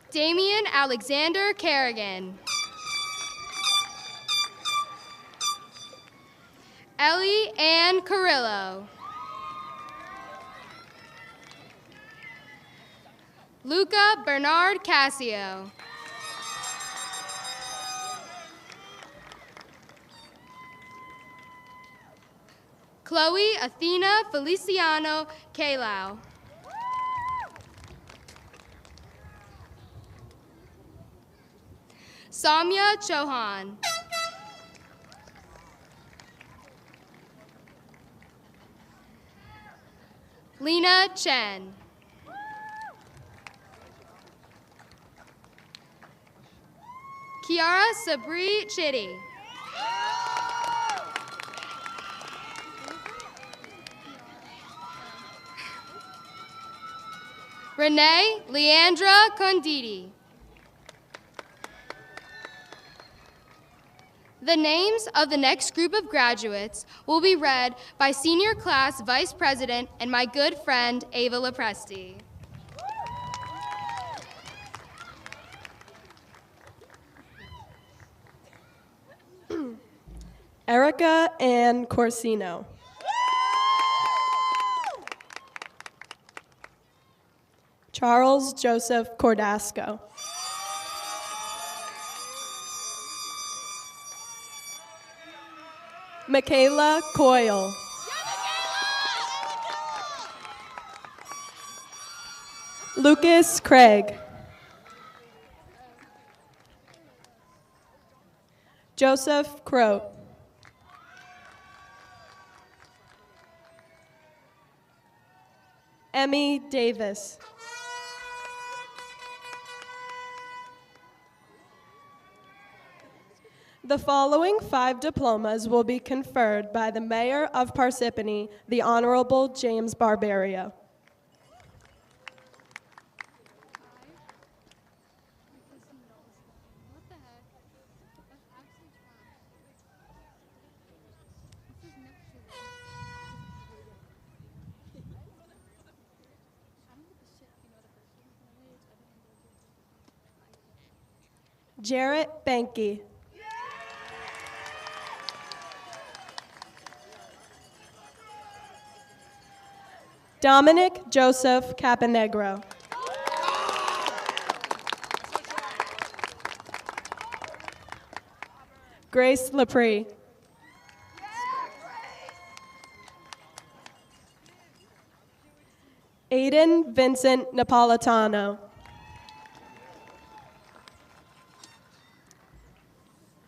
Damian Alexander Kerrigan. Ellie Ann Carrillo. Luca Bernard Cassio. Chloe Athena Feliciano Kalao. Samya Chauhan. Lena Chen. Kiara Sabri Chitty. Renee Leandra Conditi. The names of the next group of graduates will be read by Senior Class Vice President and my good friend, Ava Lepresti. Erica Ann Corsino. Charles Joseph Cordasco. Michaela Coyle. Lucas Craig. Joseph Croat. Emmy Davis. The following 5 diplomas will be conferred by the Mayor of Parsippany, the Honorable James Barbaria. Jarrett Banky. Dominic Joseph Caponegro. Grace Lepre. Aiden Vincent Napolitano.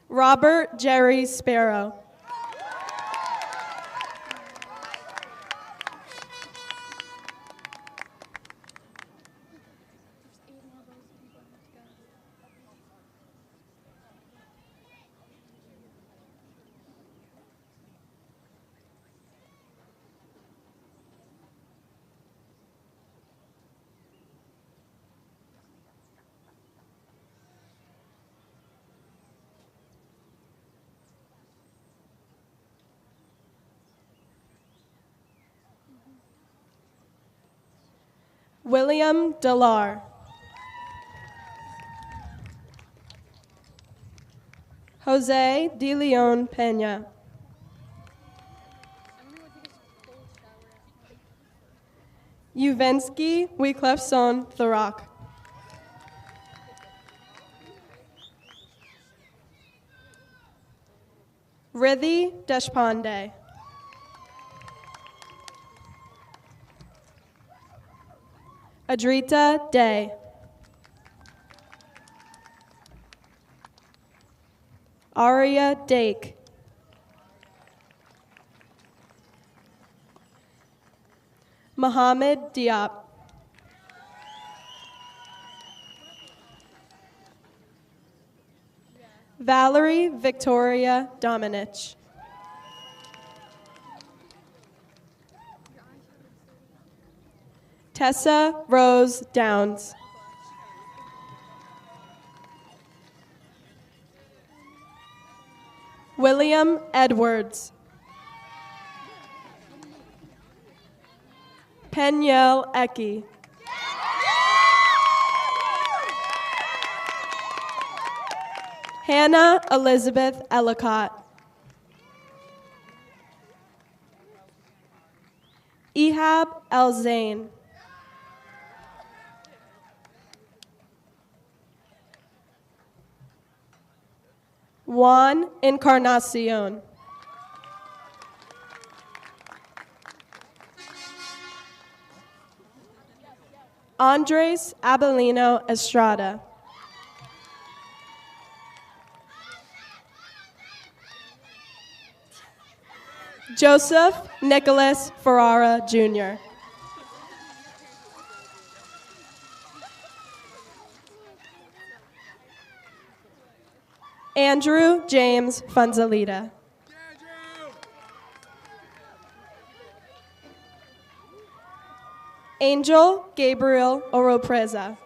Robert Jerry Sparrow. William Delar. Jose de Leon Pena. Uvensky Wyclefson Thorak. Rithi Deshpande. Adrita Day. Aria Dake. Mohammed Diop. Valerie Victoria Dominich. Tessa Rose Downs. William Edwards. Peniel Ecke. Hannah Elizabeth Ellicott. Ehab El-Zain. Juan Encarnacion. Andres Abelino Estrada. Joseph Nicholas Ferrara, Jr. Andrew James Funzalita. Angel Gabriel Oropreza.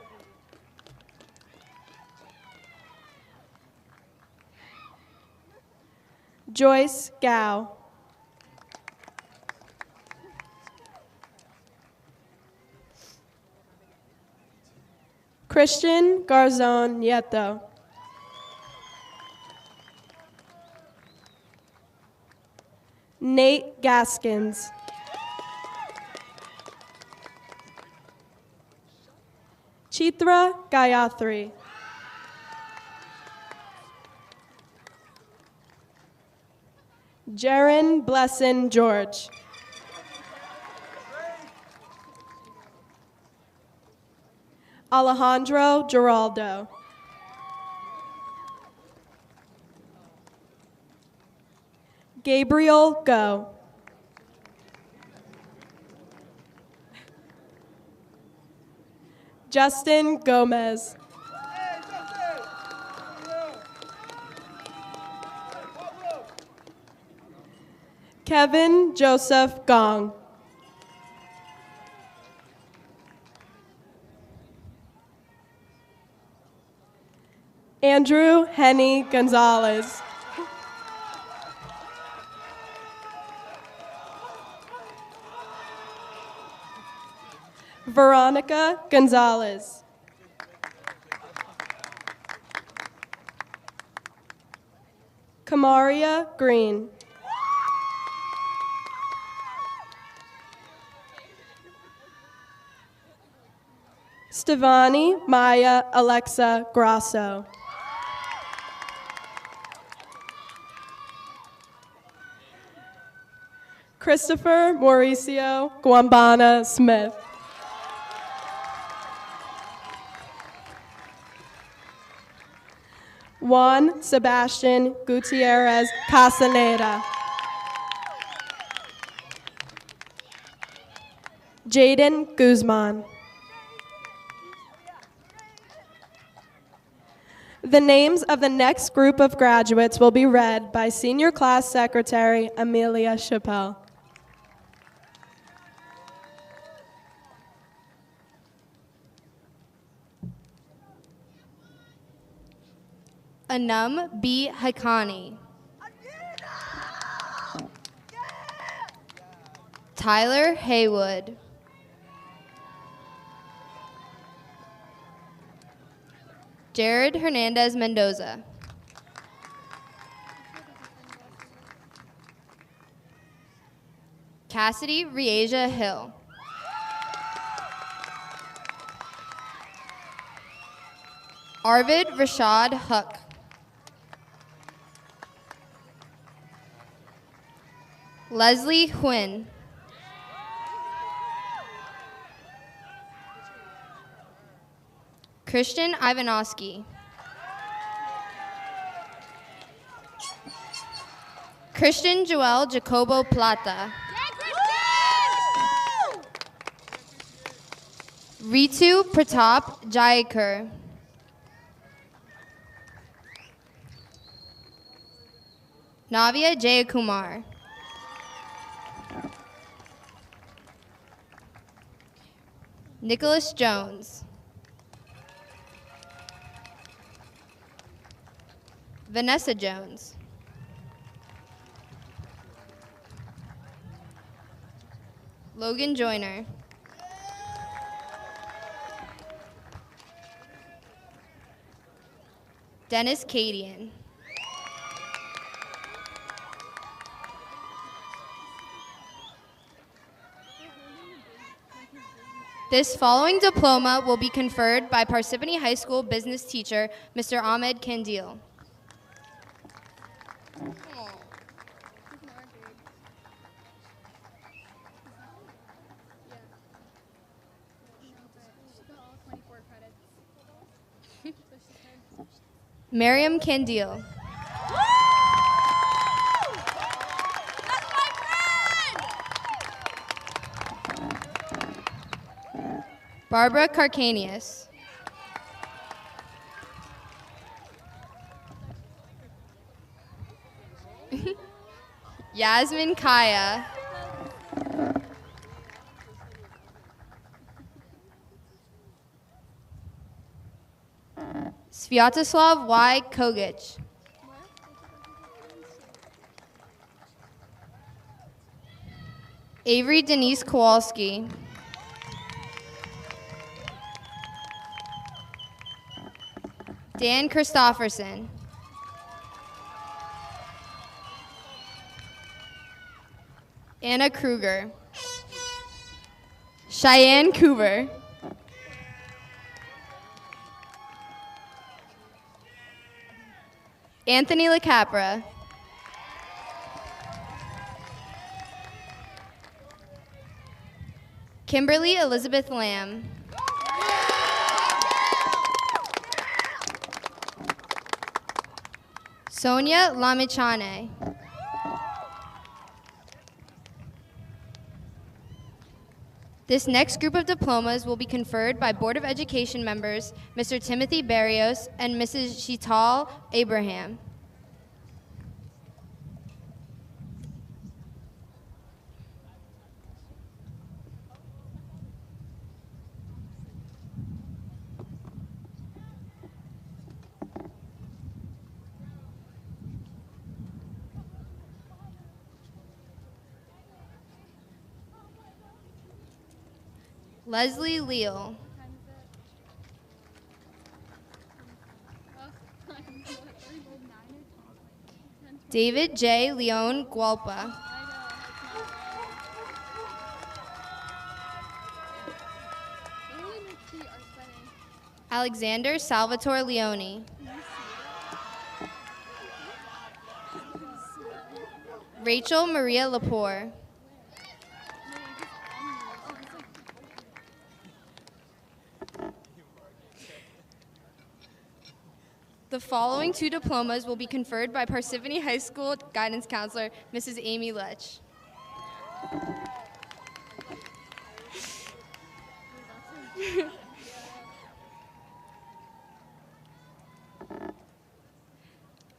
Joyce Gao. Christian Garzon Nieto. Nate Gaskins. Chitra Gayatri. Jaren Blesson George. Alejandro Geraldo. Gabriel Go. Justin Gomez. Kevin Joseph Gong. Andrew Henny Gonzalez. Veronica Gonzalez. Kamaria Green. Stevani Maya Alexa Grasso. Christopher Mauricio Guambana Smith. Juan Sebastian Gutierrez Casaneda. Jaden Guzman. The names of the next group of graduates will be read by Senior Class Secretary Amelia Chappelle. Anum B. Haikani. Tyler Haywood. Jared Hernandez Mendoza. Cassidy Rieja Hill. Arvid Rashad Huck. Leslie Huynh. Christian Ivanovsky. Christian Joel Jacobo Plata. Ritu Pratap Jayakar. Navya Jayakumar. Nicholas Jones. Vanessa Jones. Logan Joyner. Dennis Cadian. This following diploma will be conferred by Parsippany High School business teacher, Mr. Ahmed Kandil. Miriam Kandil. Barbara Carcanius. Yasmin Kaya. Sviatoslav Y. Kogic. Avery Denise Kowalski. Dan Christofferson. Anna Kruger. Cheyenne Coover. Anthony LaCapra. Kimberly Elizabeth Lamb. Sonia Lamichane. This next group of diplomas will be conferred by Board of Education members, Mr. Timothy Barrios and Mrs. Shital Abraham. Leslie Leal. David J. Leon Gualpa. Alexander Salvatore Leone. Rachel Maria Lepore. The following two diplomas will be conferred by Parsippany High School Guidance Counselor, Mrs. Amy Lech.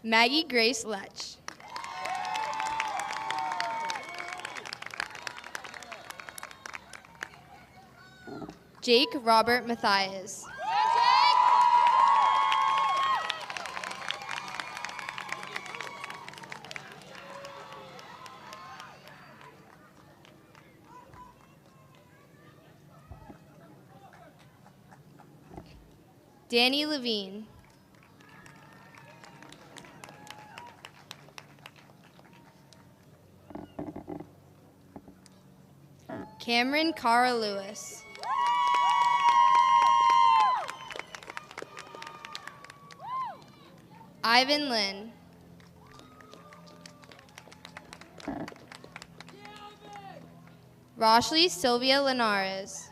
Maggie Grace Lech. Jake Robert Mathias. Danny Levine. Cameron Cara Lewis. Ivan Lynn. Roshley Sylvia Linares.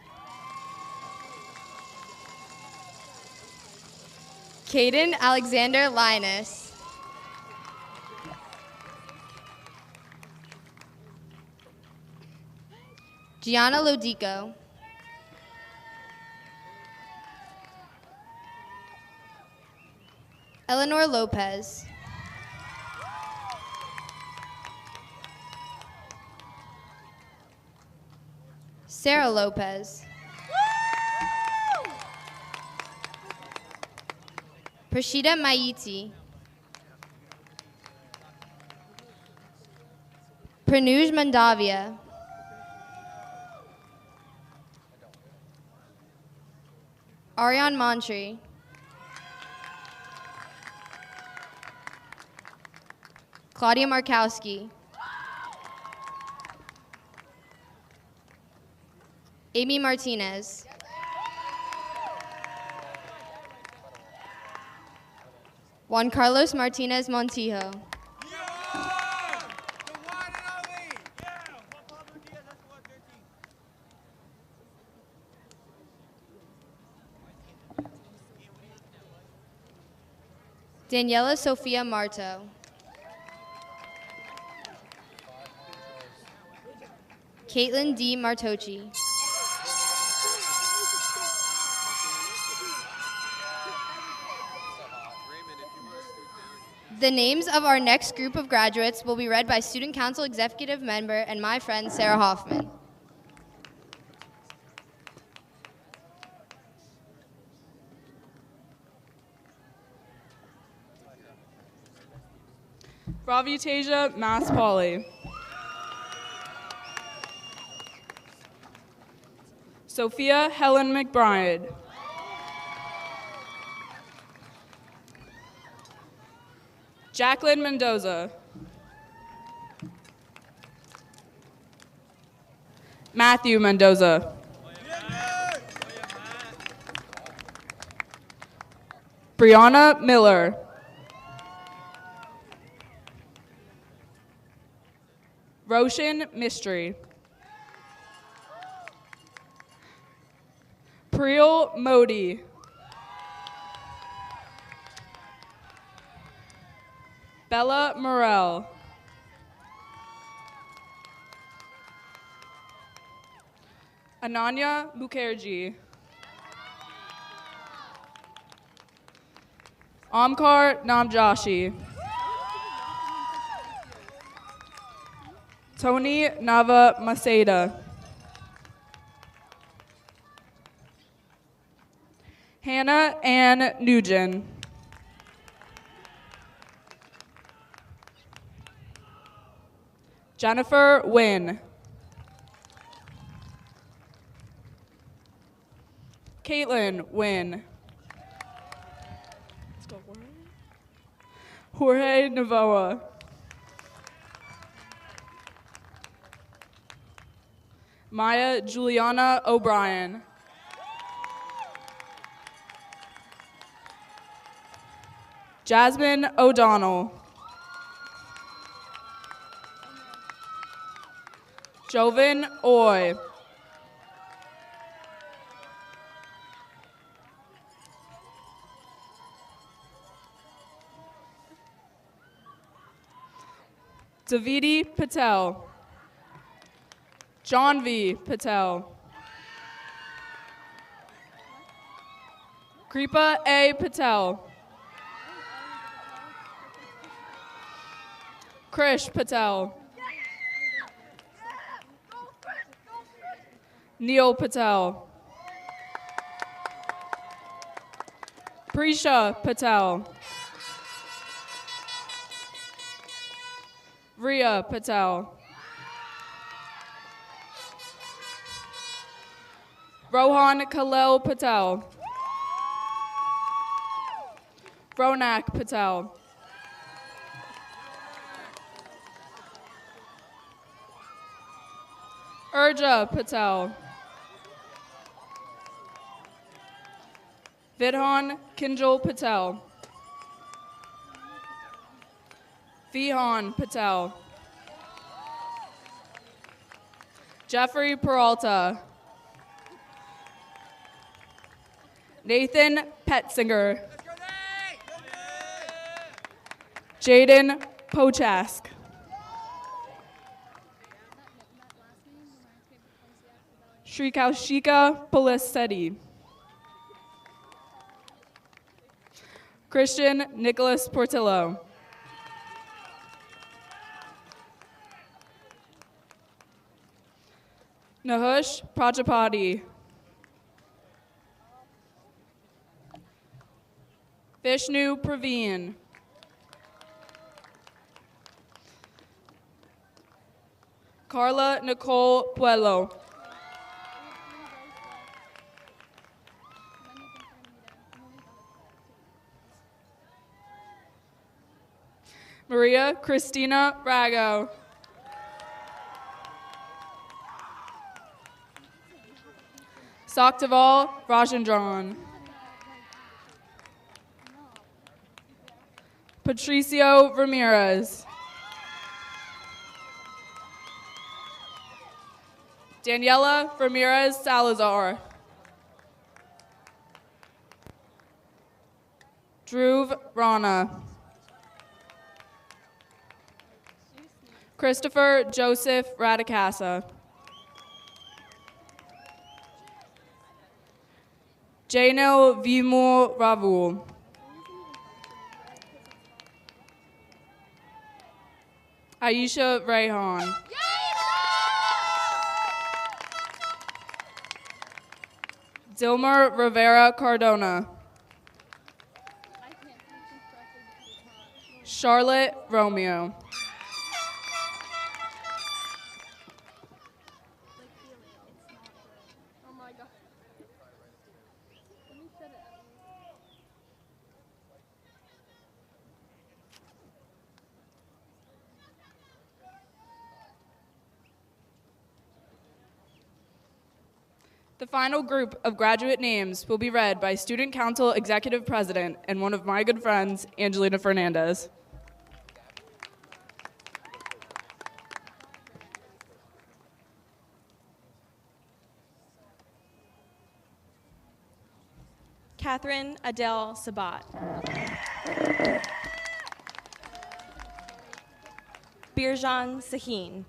Caden Alexander Linus. Gianna Lodico. Eleanor Lopez. Sarah Lopez. Prashida Maiti. Pranuj Mandavia. Ariane Montry. Claudia Markowski. Amy Martinez. Juan Carlos Martinez Montijo. Daniela Sofia Marto. Caitlin D. Martochi. The names of our next group of graduates will be read by Student Council Executive Member and my friend Sarah Hoffman. Ravutasia Mass Poly. Sophia Helen McBride. Jacqueline Mendoza. Matthew Mendoza. Brianna Miller. Roshan Mistry. Priyal Modi. Bella Morel. Ananya Mukherjee. Omkar Namjoshi. Tony Nava Maceda. Hannah Ann Nugent. Jennifer Wynn. Caitlin Wynn. Let's go, Jorge Navoa. Maya Juliana O'Brien. Jasmine O'Donnell. Joven Oy. Davidi Patel. John V. Patel. Kripa A. Patel. Krish Patel. Neil Patel. Prisha Patel. Ria Patel. Rohan Khalil Patel. Ronak Patel. Urja Patel. Vidhan Kinjal Patel. Vihan Patel. Jeffrey Peralta. Nathan Petzinger. Jaden Pochask. Shrikaushika Polisetti. Christian Nicholas Portillo. Nahush Prajapati. Vishnu Praveen. Carla Nicole Puello. Maria Christina Rago. Saktaval Rajendran. Patricio Ramirez. Daniela Ramirez Salazar. Dhruv Rana. Christopher Joseph Radicasa. Janil Vimur Ravul. Aisha Rayhan. Dilmer Rivera Cardona. Charlotte Romeo. The final group of graduate names will be read by Student Council Executive President and one of my good friends, Angelina Fernandez. Catherine Adele Sabat. Birjan Sahin.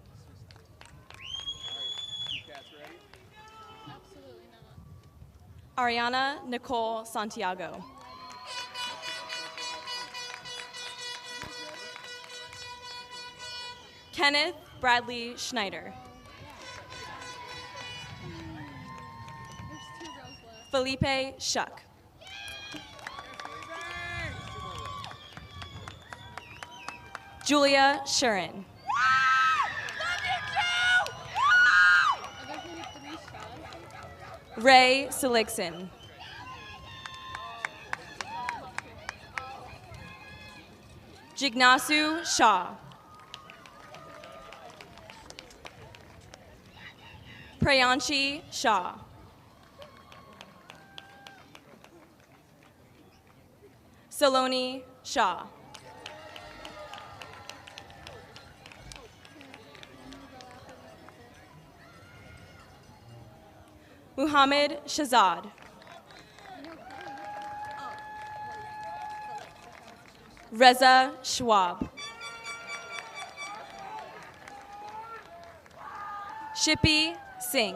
Ariana Nicole Santiago. Kenneth Bradley Schneider. Felipe Shuck. Julia Shurin. Ray Seligson. Jignasu Shah. Prayanshi Shah. Saloni Shah. Muhammad Shazad. Reza Schwab. Shippy Singh.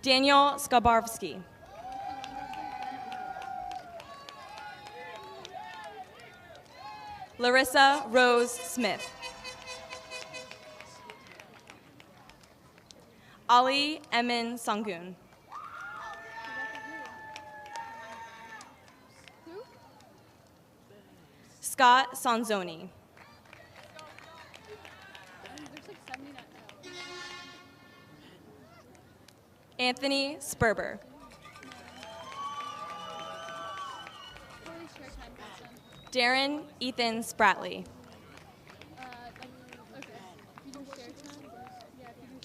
Daniel Skabarski. Larissa Rose Smith. Ali Emin Sangun. Scott Sanzoni. Anthony Sperber. Darren Ethan Spratley.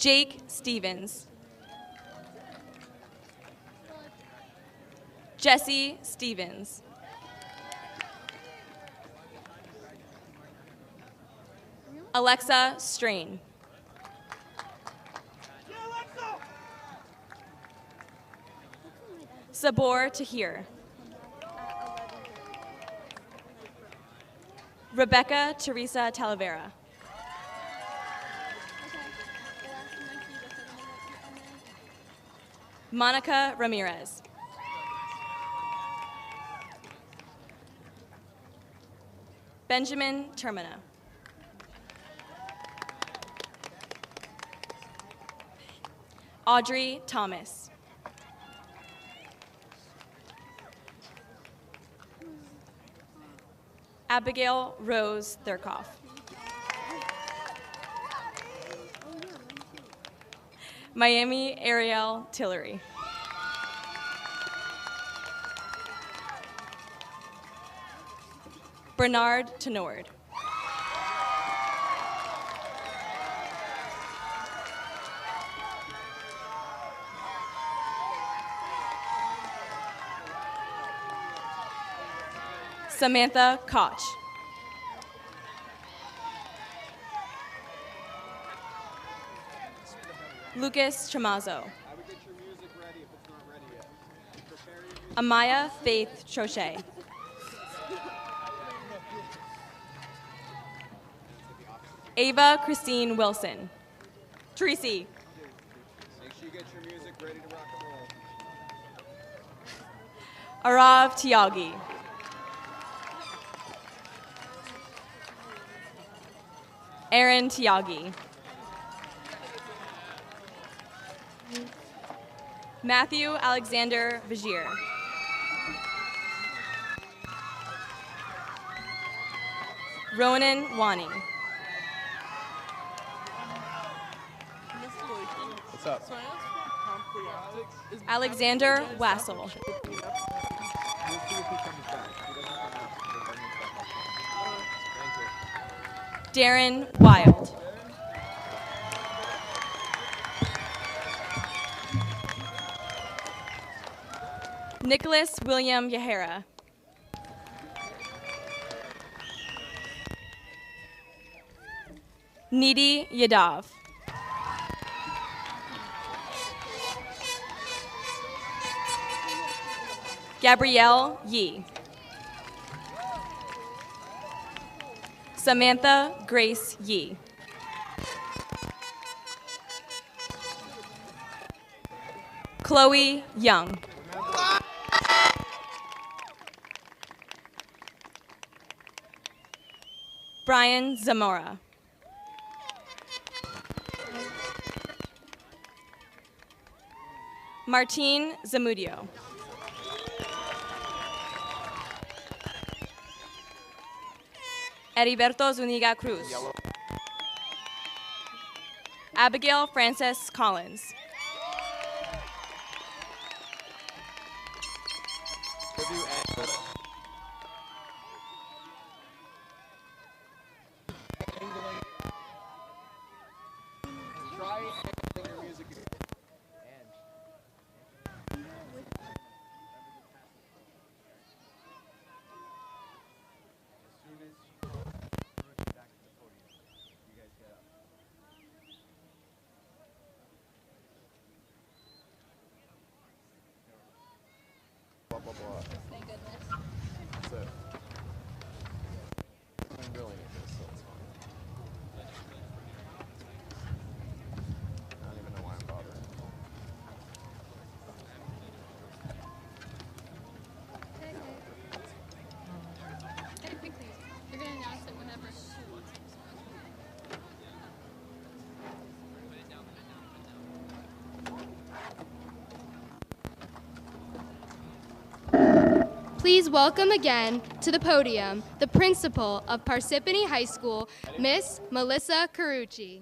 Jake Stevens. Jesse Stevens. Alexa Strain. Sabor Tahir. Rebecca Teresa Talavera. Monica Ramirez. Benjamin Termina. Audrey Thomas. Abigail Rose Thurkoff. Miami Ariel Tillery. Bernard Tenord. Samantha Koch. Lucas Tremazzo. Amaya Faith Trochet. Ava Christine Wilson. Tracy. Make sure you get your music ready to rock and roll. Arav Tiagi. Aaron Tiagi. Matthew Alexander Vigier. Ronan Wani. What's up? Alexander Wassel. Darren Wild. Nicholas William Yahara. Nidhi Yadav. Gabrielle Yee. Samantha Grace Yee. Chloe Young. Brian Zamora. Martine Zamudio. Heriberto Zuniga Cruz. Abigail Frances Collins. Thank goodness. That's it. I'm really into this, so it's fine. I don't even know why I'm bothering. Hey, quickly. You're going to announce it whenever. Please welcome again to the podium the principal of Parsippany High School, Miss Melissa Carucci.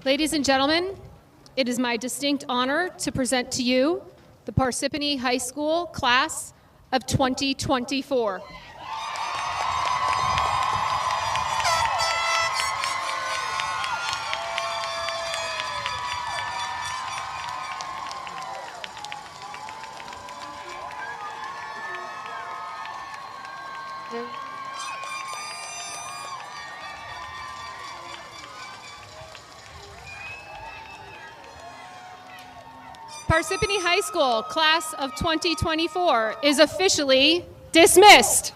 Ladies and gentlemen, it is my distinct honor to present to you the Parsippany High School class of 2024. Parsippany High School class of 2024 is officially dismissed.